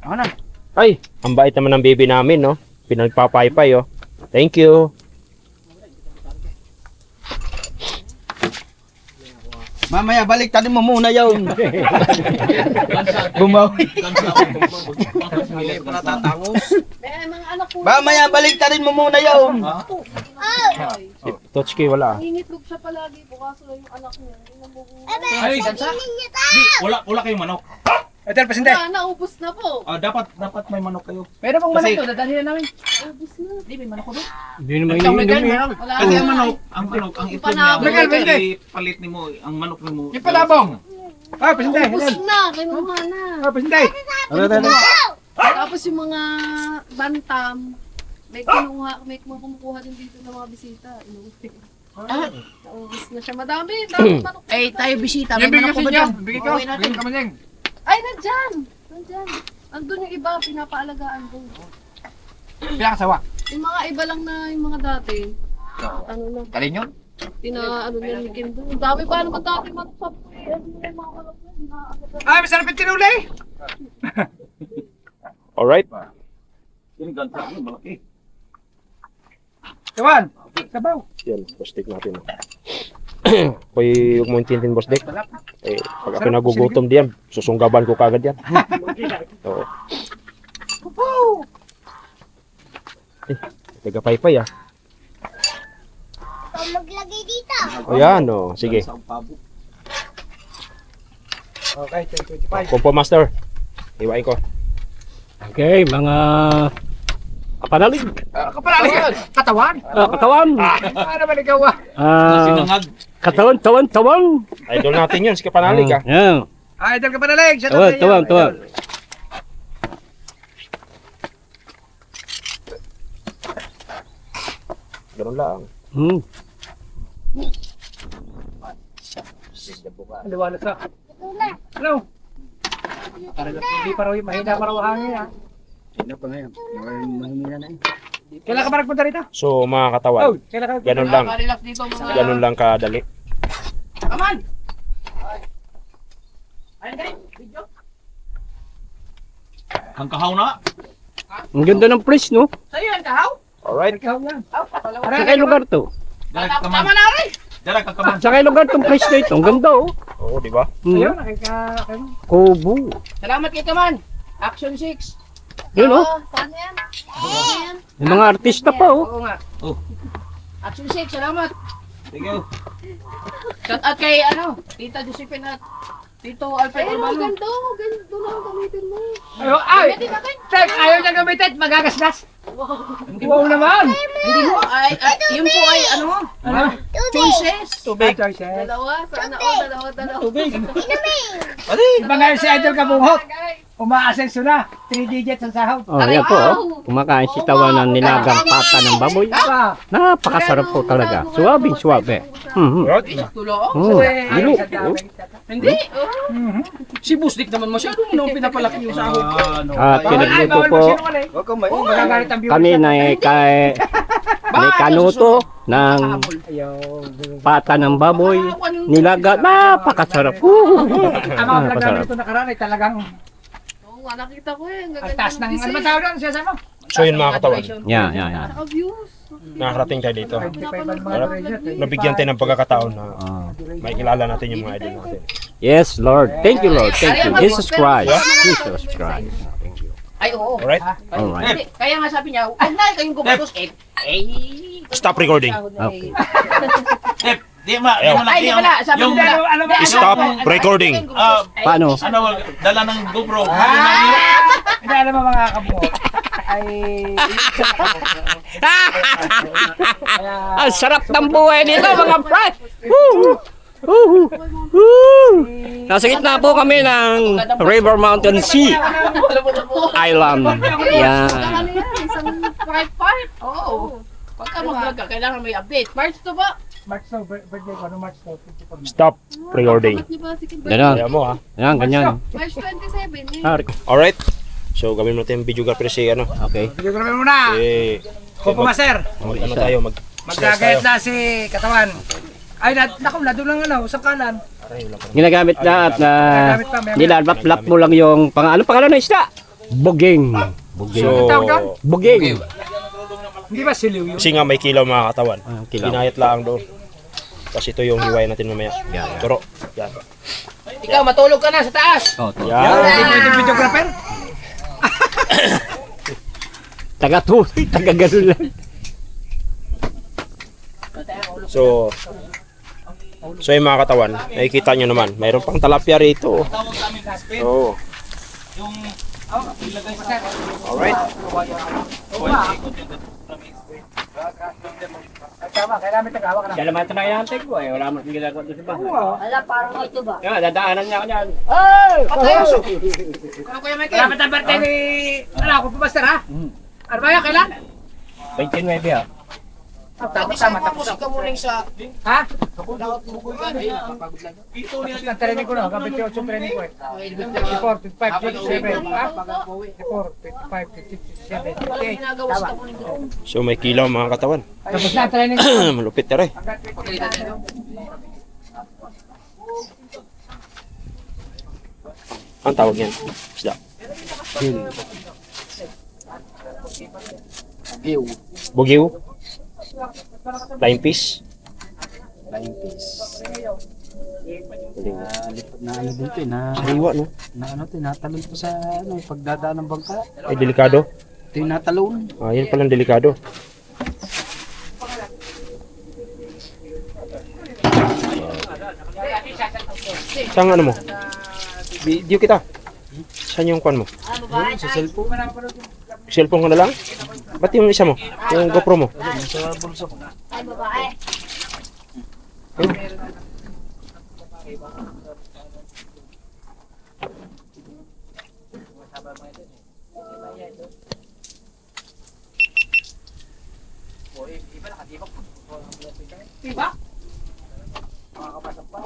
Ako na. Ay, ang bait naman ng baby namin, no? Pinagpapaypay, oh. Thank you. Mamaya, baliktarin mo muna yun. Bumawi. Hindi pa natatangos. May mga anak ko. Mamaya, baliktarin mo muna yun. Totski, wala. Nangingitlog siya palagi po. Kaso lang yung anak niya. Hindi na mo. Ay, di, wala kayong manok. Idol, pasinde. Naubos na po. Dapat may manok kayo. Meron pong manok to, dadalhin na namin. Ubus na. Hindi, may manok ko doon. Hindi naman Wala Kasi na. ang manok, ang itlog niya, Panabong. palit ni mo, ang manok ni mo. Yung palabong. Ah, Presidente. Ubus na, kinuha na. Ah, Presidente. Tapos yung mga bantam, may kumukuha din dito ng mga bisita. Naubos na siya. Madami manok. Eh, tayo bisita. Yung May bigay manok ko ko ba niyo. dyan? Bigay ko. Bigay ka man yan. Ay, nandyan. Andun yung iba, pinapaalagaan ko. Pinakasawa. Yung mga iba lang na yung mga dati. Ano na, Kalin yun? ano na yung kindo. Ang dami pa naman dati manok sa puwi. Ano na yung mga manok na, ano na. Ah, masarap yung tinuli. Alright. Kawan. Sabaw. Yan, boss Dick natin. Koy, huwag mo intintin, boss Dick. Eh, pag ako nagugutom diyan, susunggaban ko kagad yan. Oo. Eh, nagapaypay ah. Maglagay dito. O yan, o. Sige. Okay, 25. Kumpo master. Iwain ko. Okay, mga kapanalig. Kapalalig. Katawan. Katawan. Ano ba ikaw ah? Sinangag. Katawan, tawan. Idol natin yun, si Kapanalig ah. Yan. Ah, idol ka panalig. Shout Tawan, out sa iyo. tawan, tawan. Ganun lang. Liwanag sa. Hello. Hindi pa raw, mahina pa raw ang hangin ah. Kailan ka ba nagpunta rito? So, mga Oh, katawan, kailan ka nagpunta? ganun lang. Relax dito mga... Ganun lang kadali. Aman! Ayun kayo, video. Ang kahaw na. Ang ganda ng place, no? Sa'yo yan, kahaw? Alright. Ikaw lang. Sa kay lugar to. Dalag ka man. Tama na rin! Dalag ka man. Sa kay lugar tong place na ito. Ang ganda, oh. Oo, di ba? Ayun, Hmm. nakika... Kubo. Salamat kay Kaman. Action 6. Yun, oh. Saan yan? Saan yan? Yung mga artista pa, oh. Oo nga. Action 6, salamat. Thank you. Shout out kay, Tita Josephine at Tito Alfred Pero Urbano. ganito lang gamitin mo. Ayo, ay! Tek, ayaw niya gamitin, magagasgas. Wow naman! Hindi mo, yun po ay, choices. Tubig. Choices. Dalawa, sana o, dalawa. Iba nga yung si Idol Kabunghot. Umaasenso na. 3 digits ang sahod. Oh, yan po, oh. Kumakain si Tawan ng nilagang pata ng baboy. Aba, Napakasarap po talaga. Suwabing suwabe. Tulo. Oh, dilo. Oh. Hindi. Si Busdik naman masyado mo nung pinapalaki yung sahod ko. At pinagluto po Huwag kang magagalit ang viewers. kami na kay kanuto ng pata ng baboy. Nilaga, napakasarap. Ang mga vlog namin Napakasarap. ito nakaraan ay talagang Oo nga, nakita ko eh. Ang ang gaganda taas ng ano ba tawag doon? Siya sa mo? So yun mga katawan, Yan, yan, yan. Saka views. nakakarating tayo dito. 25 ang mga duration. Nabigyan tayo ng pagkakataon na Ah. may kilala natin yung mga idol natin. Yes, Lord. Thank you, Lord. Thank you. Jesus Christ. Jesus Christ. Thank you. Ay, oo. Alright? Alright. Hindi, kaya nga sabi niya, huwag na kayong gumastos. Stop recording. Okay. Di mo Ay, di pala. Sabi yung nila, Ano ba? Stop recording. Paano? dala ng GoPro. Hindi alam mo mga kabunghot. Ay... Ang sarap ng buhay nito, mga friends. Woo! Woo! Woo! Nasa gitna po kami ng River Mountain Sea Island. Yan. Ano yan? Isang part? Oo. Pagka mag-vlog ka, kailangan may update. March to ba? March to, birthday ko. Ano March to? 54 na. Stop recording. Bakit niyo ba si Kim Ganon. Kaya mo ha. Yan, ganyan. March 27 eh. Ah, Alright. So gawin natin yung videographer si ano. Okay. Bigyan ko naman muna. Eh, Kupo Master. ano tayo Magkagayat na si Katawan. Ay, naku, nado lang sa kanan. Ginagamit na at nilalap-lap mo lang yung ano pangalan ng isda? Buging. Buging. So, Buging. Hindi ba siliw yun? kasi nga may kilaw mga katawan. Kilaw. Ginayat lang doon. Kasi ito yung hiway natin mamaya. Turo. Yan. Ikaw, matulog ka na sa taas. Oh, to. Yan. Hindi mo yung videographer? Taga-ganun lang. So yung mga katawan, nakikita nyo naman, mayroon pang talapia rito. Oo. Yung Alright. Tama, kailangan may tagawa ka na. Kaya naman ito na inantay ko eh. Wala mo ginagawa doon sa bahay. Wala, parang ito ba? Kaya dadaanan niya ako niyan. Ano Kuya Michael? Wala ba birthday ni... Ano, ako pumaster ha? Ano ba yan, kailan? 29 ha. Tapos ka muna sa... Ha? Ang training ko na, kapit yung 8 training ko eh. 24, 25, 27, ha? 24, 25, 26, 27, 28. Tama. So may kilaw mga katawan. Tapos na ang training ko. Malupit na rin. Ang tawag yan? Isda. Bugiw. Flying fish. Na ano dito eh, Sariwa, no? na ano, tinatalon po sa ano, pagdadaan ng bangka. Ay, delikado. Tinatalon. Ah, yan palang delikado. Saan ano mo? Video kita. Saan yung kwan mo? Ano ba? Sa cellphone. Cellphone ko na lang? Ba't yung isa mo? Yung GoPro mo? Sa bulsa ko. Ay, babae. Diba? Makakapasok pa.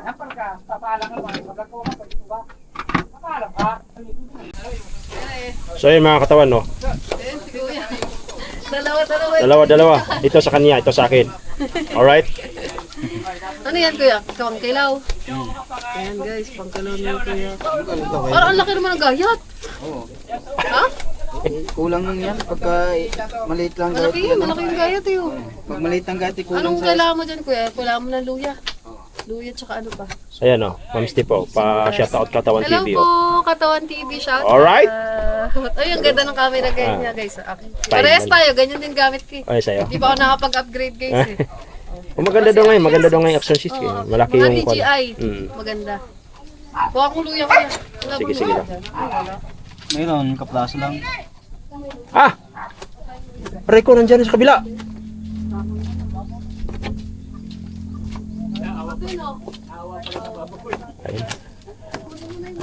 Napal ka, papaalam ka ba? Magagawa ka pa dito ba? Papaalam ka. So yun mga katawan, no? Dalawa. Ito sa kanya, ito sa akin. Alright? Ano yan kuya? Pangkilaw. Ayan guys, pangkilaw na kuya. Parang ang laki naman ng gayat. Ha? Kulang lang yan pagka maliit lang Malaki yun, malaki yung gayat eh. oh. Pag maliit ang gati, kulang Anong sa... kailangan mo dyan kuya? Kailangan mo ng luya. Luya tsaka ano pa? Ayan, no? Ma'am Steve, oh. Pa-shoutout Katawan Hello TV, po, oh. Katawan TV, shout Alright. Ay, ang ganda ng camera ganyan niya guys. Akin. Fine. Parehas tayo, ganyan din gamit ko. Ay, sa'yo. Di ba ako nakapag-upgrade guys eh. Oh, maganda daw ngayon, maganda daw ngayon action system. Oo, Malaki mga yung kwan. DJI, Mm. maganda. Buka kong luya kuya. Wala Sige, bang sige luya? lang. Mayroon, kaplaso lang. Ah! Aray ko, nandyan sa kabila. Ayun.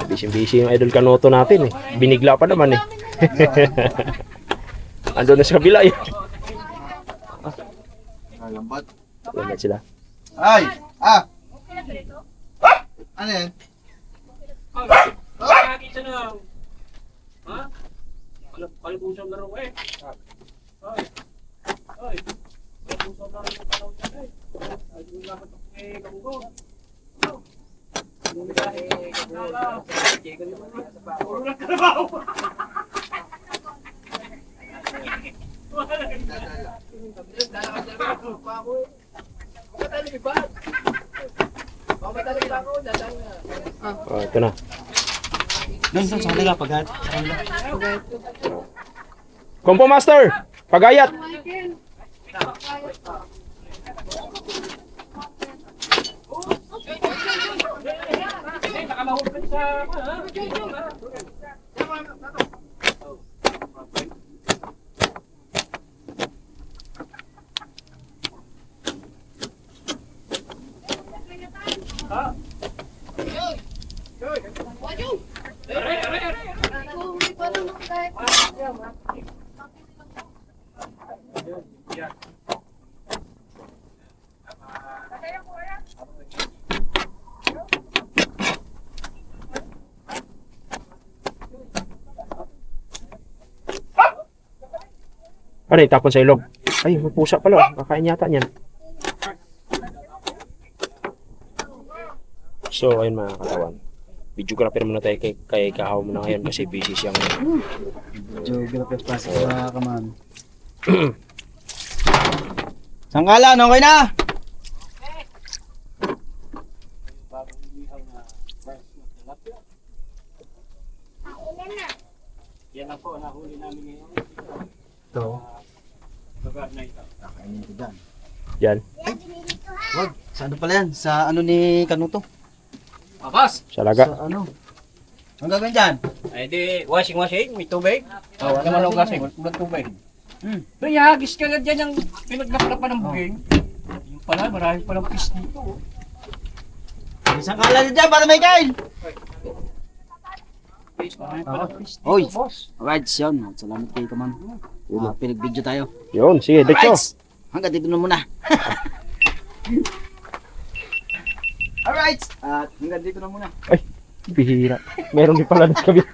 Busy-busy yung idol kanoto natin eh. Binigla pa naman eh. Ando na sa kabila eh. Lambat. Lambat sila. Ay! Ah! Ano yan? Oh, ito na. Doon, sa kanila, pagkat. Compo Master! Pagayat! Hindi pa naman kahit. Ano yung tapon sa ilog? Ay, may pusa pala. Kakain yata niyan. So, ayun mga katawan. Videographer muna tayo kay Kahaw muna ngayon kasi busy siyang... Geography class sa kaman. Sangkala, okay na? Yan lang po, nahuli namin ngayon. Ito. Lugar na ito. Kakainin ko dyan. Yan. Wag, sa ano pala yan? Sa ano ni Kanuto? Papas! Sa laga. Sa ano? Ang gagawin dyan? Ay di, washing, may tubig. Oh, wala naman ang gasing, walang tubig. Kaya, hagis ka na dyan ang pinagnaklapan ng buging. Yung pala, marami palang fish dito. Oh. Isang kalan dyan para may kain. Marami palang fish dito, Oy. boss. Alright, yun. Salamat kayo, kaman. Pinag-video tayo. Yun, sige, let's go. Alright. Hanggang dito na muna. Alright. At hanggang dito na muna. Bihira. Meron din pala sa kabila.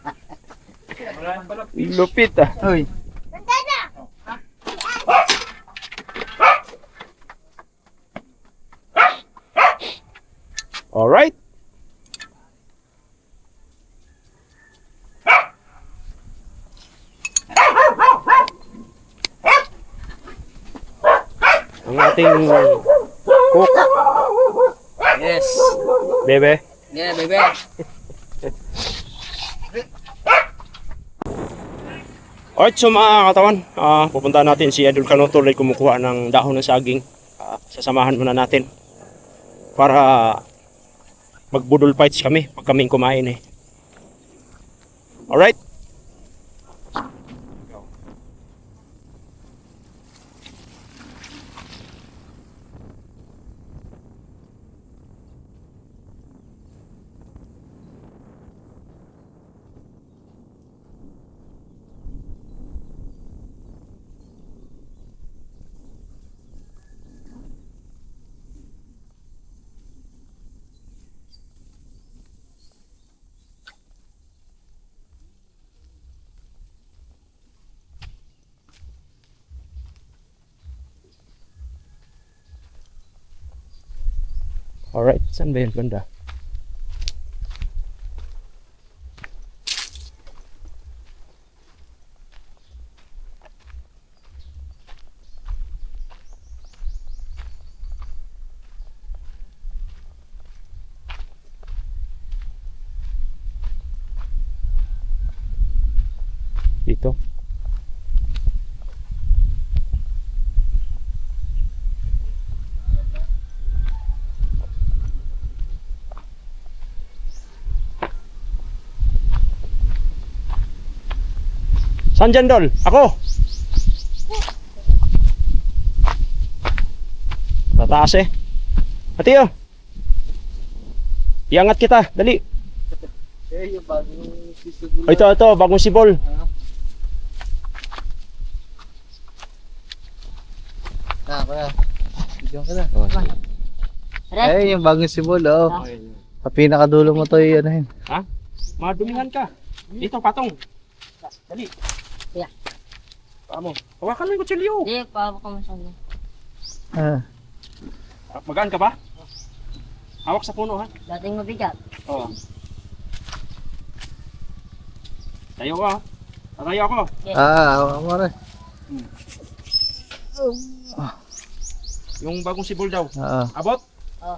Marami palang Lupit ah. Hoy. Alright. Ang ating cook, Yes. bebe. Yeah, baby. Alright, so mga katawan, pupunta natin si Idol Kanoto ay kumukuha ng dahon ng saging. Sasamahan muna natin para magbudol fights kami pag kaming kumain eh. Alright? Alright, saan ba yun banda? Dito. Saan dyan, Dol? Ako! Tataas eh. Ati oh! Iangat kita, dali. Eh, yung bagong Oh, ito, bagong sibol. Kuya. Bigyan ka na. Red? Eh, yung bagong sibol, oh. Sa pinakadulo mo to, ano yun. Madumingan ka. Dito, patong. Dali. Yeah. Paano? Hawakan mo yung kutsilyo. Hindi, pahabak ka mo sa akin. Magaan ka ba? Hawak sa puno ha. Dating mabigat. Oo. Tayo ka. Tatayo ako. Hawa mo rin. Yung bagong sibol daw. Oo. Abot? Oo.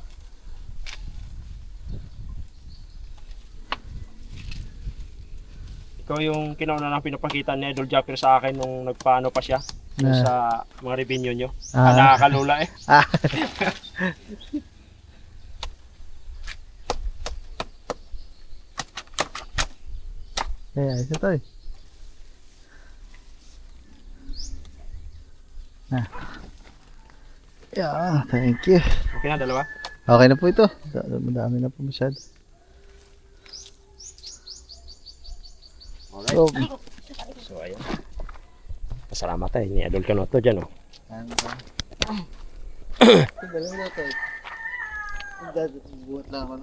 Ikaw yung kinauna na pinapakita ni Idol Japper sa akin nung nagpaano pa siya. Yung sa mga revenue nyo. Nakakalula eh. Eh, ayos ito eh. Yeah, thank you. Okay na, dalawa? Okay na po ito. Madami na po masyado. Alright. So, ayun. Pasalamat tayo ni Idol Kanoto dyan oh. Galing na ito eh. Buhat lang ako.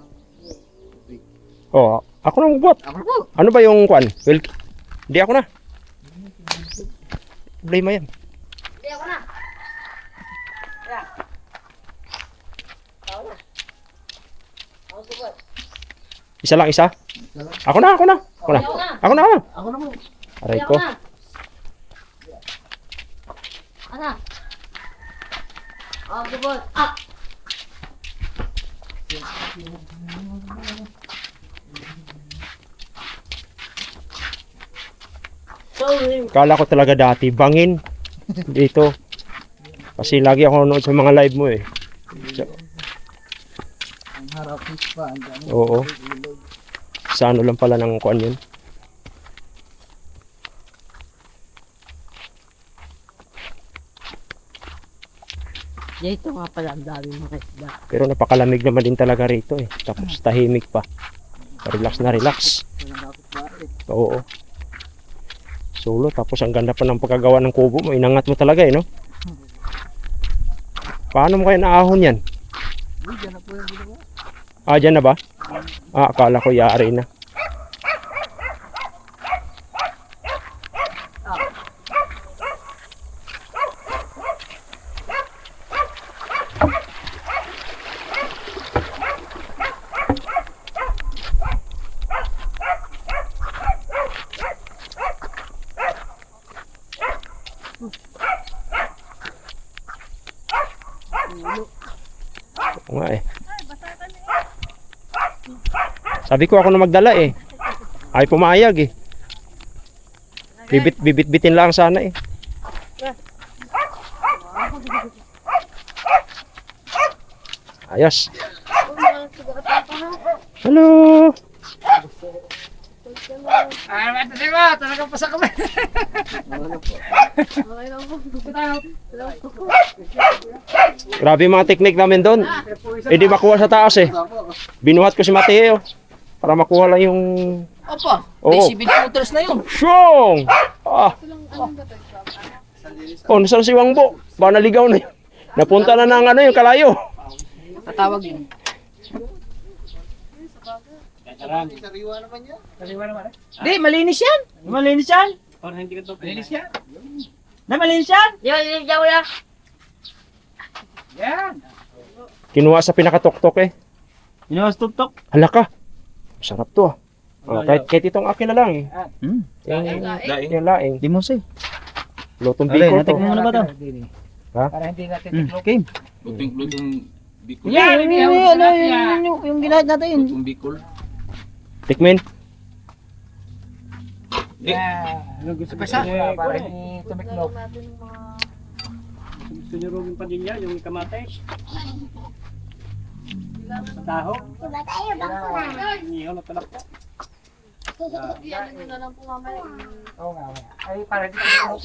Oh, ako na magbuhat. Ano ba yung kwan? Well, hindi ako na. Problema yan. Hindi ako na. Yeah. Ako na. Ako sugod. Isa lang, isa? Ako na. Ako na. Ako naman. Aray Ako ko. na. Ano? Ako sugod. Kala ko talaga dati, bangin. Dito. Kasi lagi ako nanonood sa mga live mo eh. Ang harap pa. Oo. Sa ano lang pala ng kuan yun. Dito nga pala ang daming mga isda. Pero napakalamig naman din talaga rito eh. Tapos tahimik pa. Relax na relax. Oo. Solo. Tapos ang ganda pa ng pagkagawa ng kubo mo. Inangat mo talaga eh, no? Paano mo kaya naahon yan? Ah, dyan na ba? Ah, akala ko yari na. Oo nga eh. Sabi ko ako na magdala eh. Ay pumayag eh. Bibit-bitin lang sana eh. Ayos. Hello. Ay, mati mo, talagang pasak kami. Okay lang po. Grabe yung mga technique namin doon. Eh di makuha sa taas eh. Binuhat ko si Mateo para makuha lang yung... Opo, Oo. 20 meters na yun. Syong! Ah. Oh, nasaan si Wangbo? Baka naligaw na yun. Napunta na ng ano yung kalayo. Tatawag yun. Sariwa naman yan. Di, malinis yan. Malinis yan? Malinis yan. Na malinis yan? Yan, kuya. Yan. Kinuha sa pinakatok-tok eh. Ginawas tuk-tuk. Hala ka. Sarap to ah. Oh, kahit itong akin na lang eh. Yung laing. Di mo say. Lutong Alay, biko to. natikman mo na ba to? Ha? Para hindi natin tiklop. Okay. Yan, Yung ginahit natin. Tikmin. Yan. Gusto pa siya. Para hindi tumiklop. Gusto niyo rin pa din yan, yung kamates. Taho. Inihaw na talak po. Yan, ano na lang po mamaya. Oo nga. Ay, para hindi tumiklop.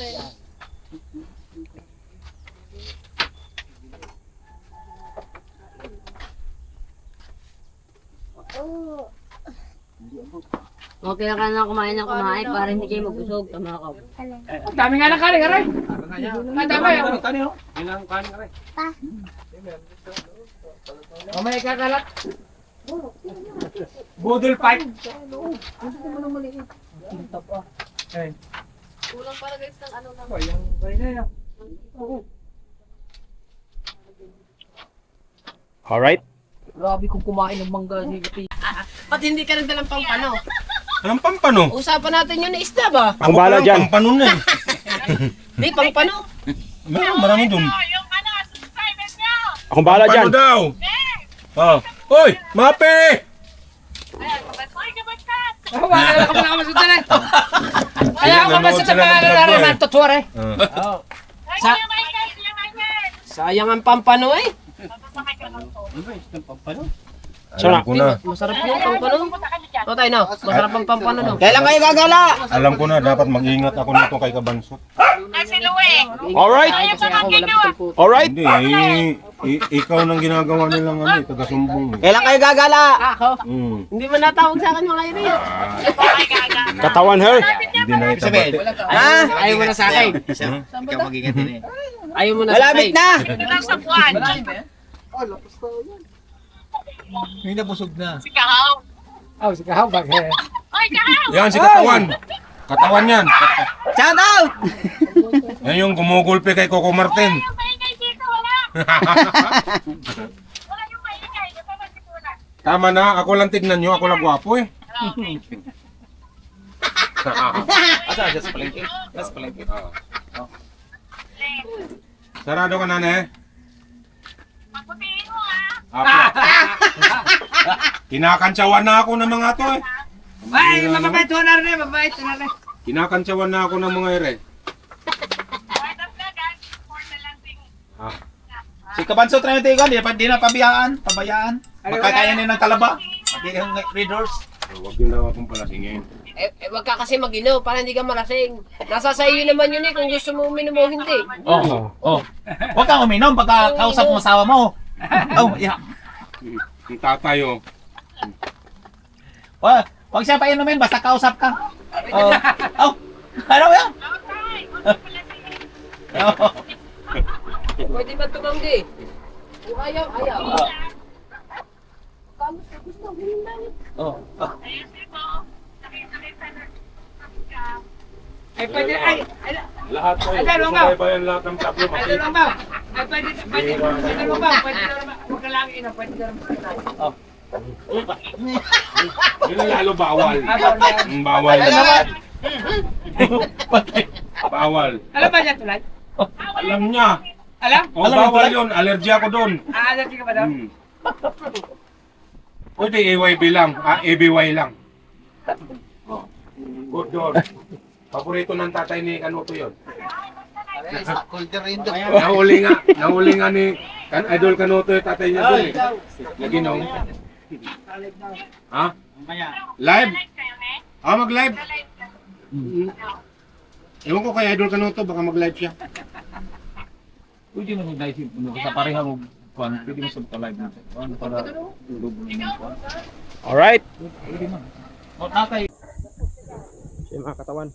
Okay lang ka na kumain ng kumain para hindi kayo mabusog. Tama ka. Ang dami nga ng kaling, aray. Ang dami. Mamaya kakalat. Budol fight. Kulang para guys ng ano lang. Yung kanina. Alright. Grabe kung kumain ng mangga. Ba't hindi ka nagdalang pampano? Anong pampano? Usapan natin yun na isda ba? Ang bala dyan. Pampano na eh. Di, pampano. Marami dun. Akong bala dyan. Pampano daw? Oh. Hoy! Mape! Wala ka pala kamasutala. Kaya ako masut sa pangalan na rin, matutuwar eh. Sayang ang pampano eh. Alam ko na. Masarap yung pampano. Totay no, masarap ang pampano no. Kailan kayo gagala? Alam ko na, dapat mag-ingat ako nito kay Kabansot. Alright. Kasi ako wala pitong puto. Alright. Hindi, ikaw nang ginagawa nilang ano, taga-sumbong. Kailan kayo gagala? Ako, hindi man natawag sa akin mga iri. Katawan her. Hindi na itabati. Ayaw mo na sa akin. Ikaw mag-ingat din eh. Ayaw mo na sa akin. Malapit na! Oh, lapas na yan. May nabusog na. Oh, si Kahawag eh. Yan si Katawan. Katawan yan. Shout out! Yan yung gumugulpe kay Coco Martin. Tama na, ako lang tignan nyo, ako lang gwapo eh. Asa, just palengke. Just palengke. Sarado ka na, ne? Pagputihin mo Kinakantsawan na ako ng mga to eh. Ay, mababait ho na rin, mababait ho na rin. Kinakantsawan na ako ng mga ere. Si Kabansot na yung tigon, di na pabayaan. Makakain din ng talaba. Pati yung readers. Huwag yun daw akong palasingin. Wag ka kasi mag-inom para hindi ka malasing. Nasa sa iyo naman yun kung gusto mo uminom o hindi. Oh, oh. Huwag kang uminom pagka kausap mo asawa mo. Oh, yeah. Ang tatay oh. Wag siya painumin, basta kausap ka. Oh, oh. Ano ba yan? Oh. Pwede ba tumanggi? Kung ayaw, ayaw. Oh. Ay, pwede, ay, Lahat kayo. Ay, dalawa. Sumaybayan lahat ng tatlo. pwede lang ba? Ay, pwede lang ba? Pwede lang ba? Huwag ka lang inom, pwede lang ba? Yun ang lalo bawal. Bawal. Bawal. Alam ba niya tulad? Alam niya. Alam? Oh, bawal yun. Allergy ako doon. Allergy ka ba daw? Pwede AYB lang. ABY lang. Oh. Good doon. Paborito ng tatay ni Kanuto yun. Holder rin doon. Nahuli nga ni Idol Kanuto yung tatay niya doon eh. Naginong. Ha? Live? Mag-live? Ewan ko kay Idol Kanuto, baka mag-live siya. Pwede mo mag-live sa pareha mo. Pwede mo sa live natin. Para Alright. oh, tatay. So yung mga katawan,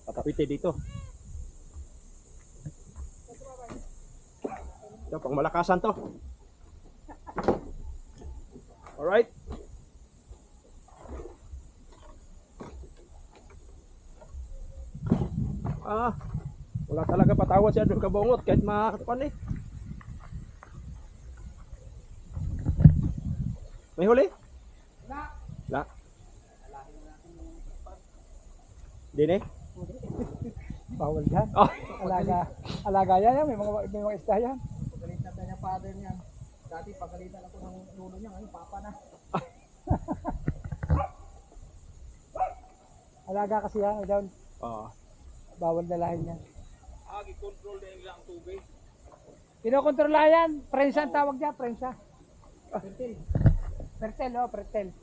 patapite dito. Ito, pang malakasan to. Alright. Wala talaga patawad si Idol Kabungot kahit makakuan eh. May huli? La. Din eh? Bawal yan. Oh. Alaga yan, may mga isda yan. Pagalitan na niya father niya. Dati pagalitan ako ng lulo niya, ngayon papa na. Alaga kasi yan, down. Oh. Bawal dalahin yan. Control din lang tubig. Kinokontrola yan. Prensa ang tawag niya, prensa. Pertel, oh, pertel.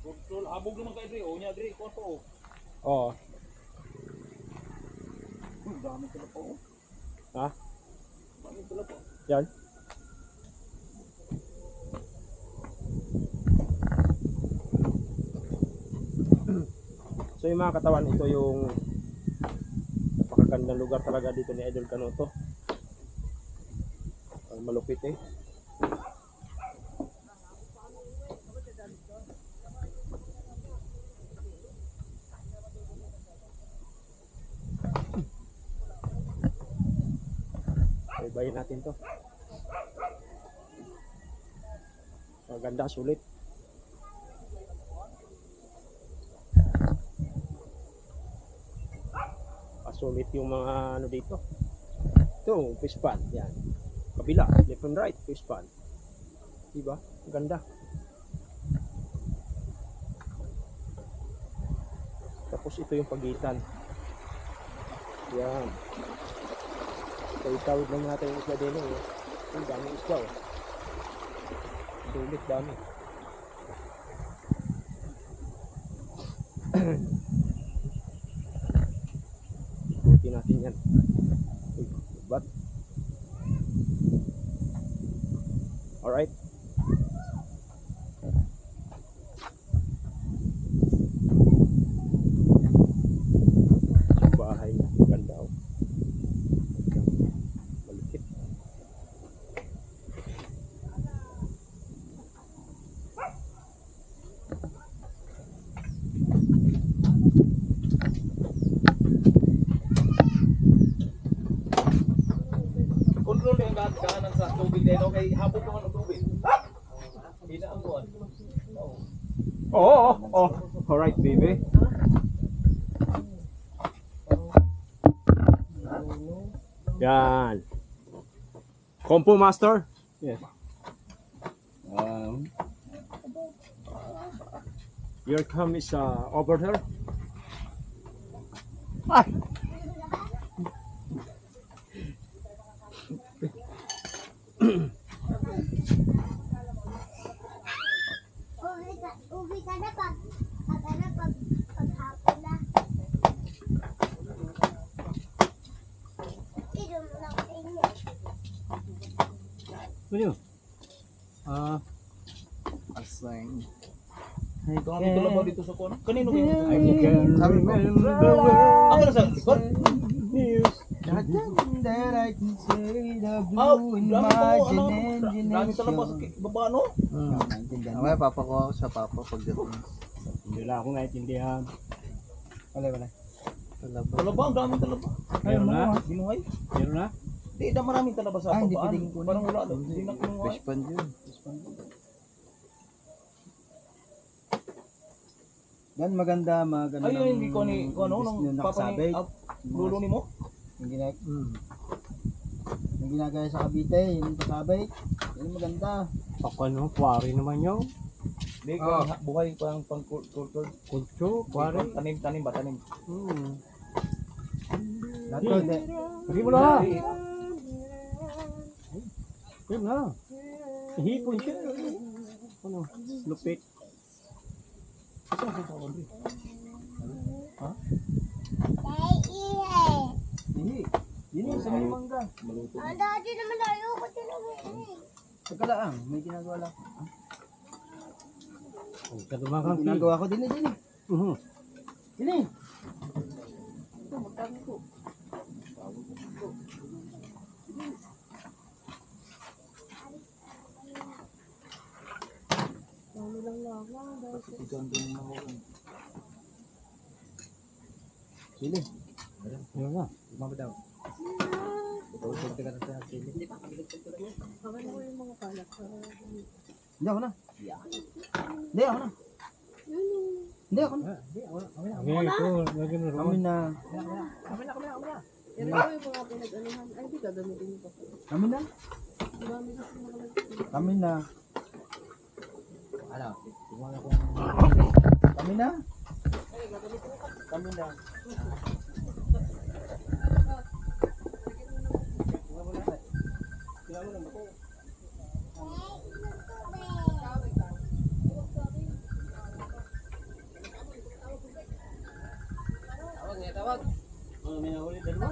Control, habog naman kayo Dre. O niya Dre, konto. Oh. Dami sila po. Ha? Dami sila po. Yan. So yung mga katawan, ito yung napakagandang lugar talaga dito ni Idol Kanuto. Ang malupit eh. Ibayin natin to. Maganda, sulit. Sulit yung mga ano dito. Ito, fish pan. Yan. Kabila, left and right, fish pan. Diba? Ganda. Tapos ito yung pagitan. Yan. So, itawid lang natin yung isla din eh. Ang daming isla oh. Sulit, dami. Ikutin natin yan. Uy, bat. Alright. Yung bahay niya, maganda oh. Malupit. Control din ang daanan sa tubig din. Okay, habog naman ang tubig. Hindi na ang buwan. Oh. Alright, baby. Yan. Compo master. Yes. Your come is over here. Ah. Uwi ka na pag paghapon na. Ito mo lang sa inyo. Ano? Asang. Ay, kung dito lang ba dito sa kuwan? Kanino kayo? Sabi ko. Ako na sa ikot. Nothing that I can say, the Ah, blue dami ko, ano? Dami imagination. talaga sa baba, no? Okay, papa ko ako sa papa pagdating. Hindi lang ako naintindihan. Wala. Talaba, ang daming talaba. Meron na? Binuhay. Meron na? Di, na maraming talaba sa Ah, hindi babaan. pwedeng kunin. Parang wala daw. Hindi na kinuhay. Fish pond yun. Dan maganda maganda. Ayun, hindi ko ni, kung ano, nung papa ni, lulo ni mo. Yung ginagaya sa Cavite, yung pasabay. Yun maganda. Ako ano, quarry naman yun. Hindi, kung buhay, parang pang kultur. Kulcho, quarry. Tanim ba, tanim? Lato, hindi. Hindi mo na. Yun na. Hipon siya. Ano? Lupit. Hindi. Yun yung sa may mangga. Ang dati naman ayoko tinawin. Pagkalaang, may ginagawa lang. Ang kadumakan. May ginagawa ko din eh. Din eh. Sili. Yun na. Mabadaw. Hindi ako na. Hindi ako na. Hindi ako na. Okay, ito. Lagyan mo Kami rin. na. Yan ako yung mga pinag-anuhan. Ay, di gagamitin mo pa. Kami na. Kami na. Ano? Kami na. Kami na. Tawag. May nahuli dalawa.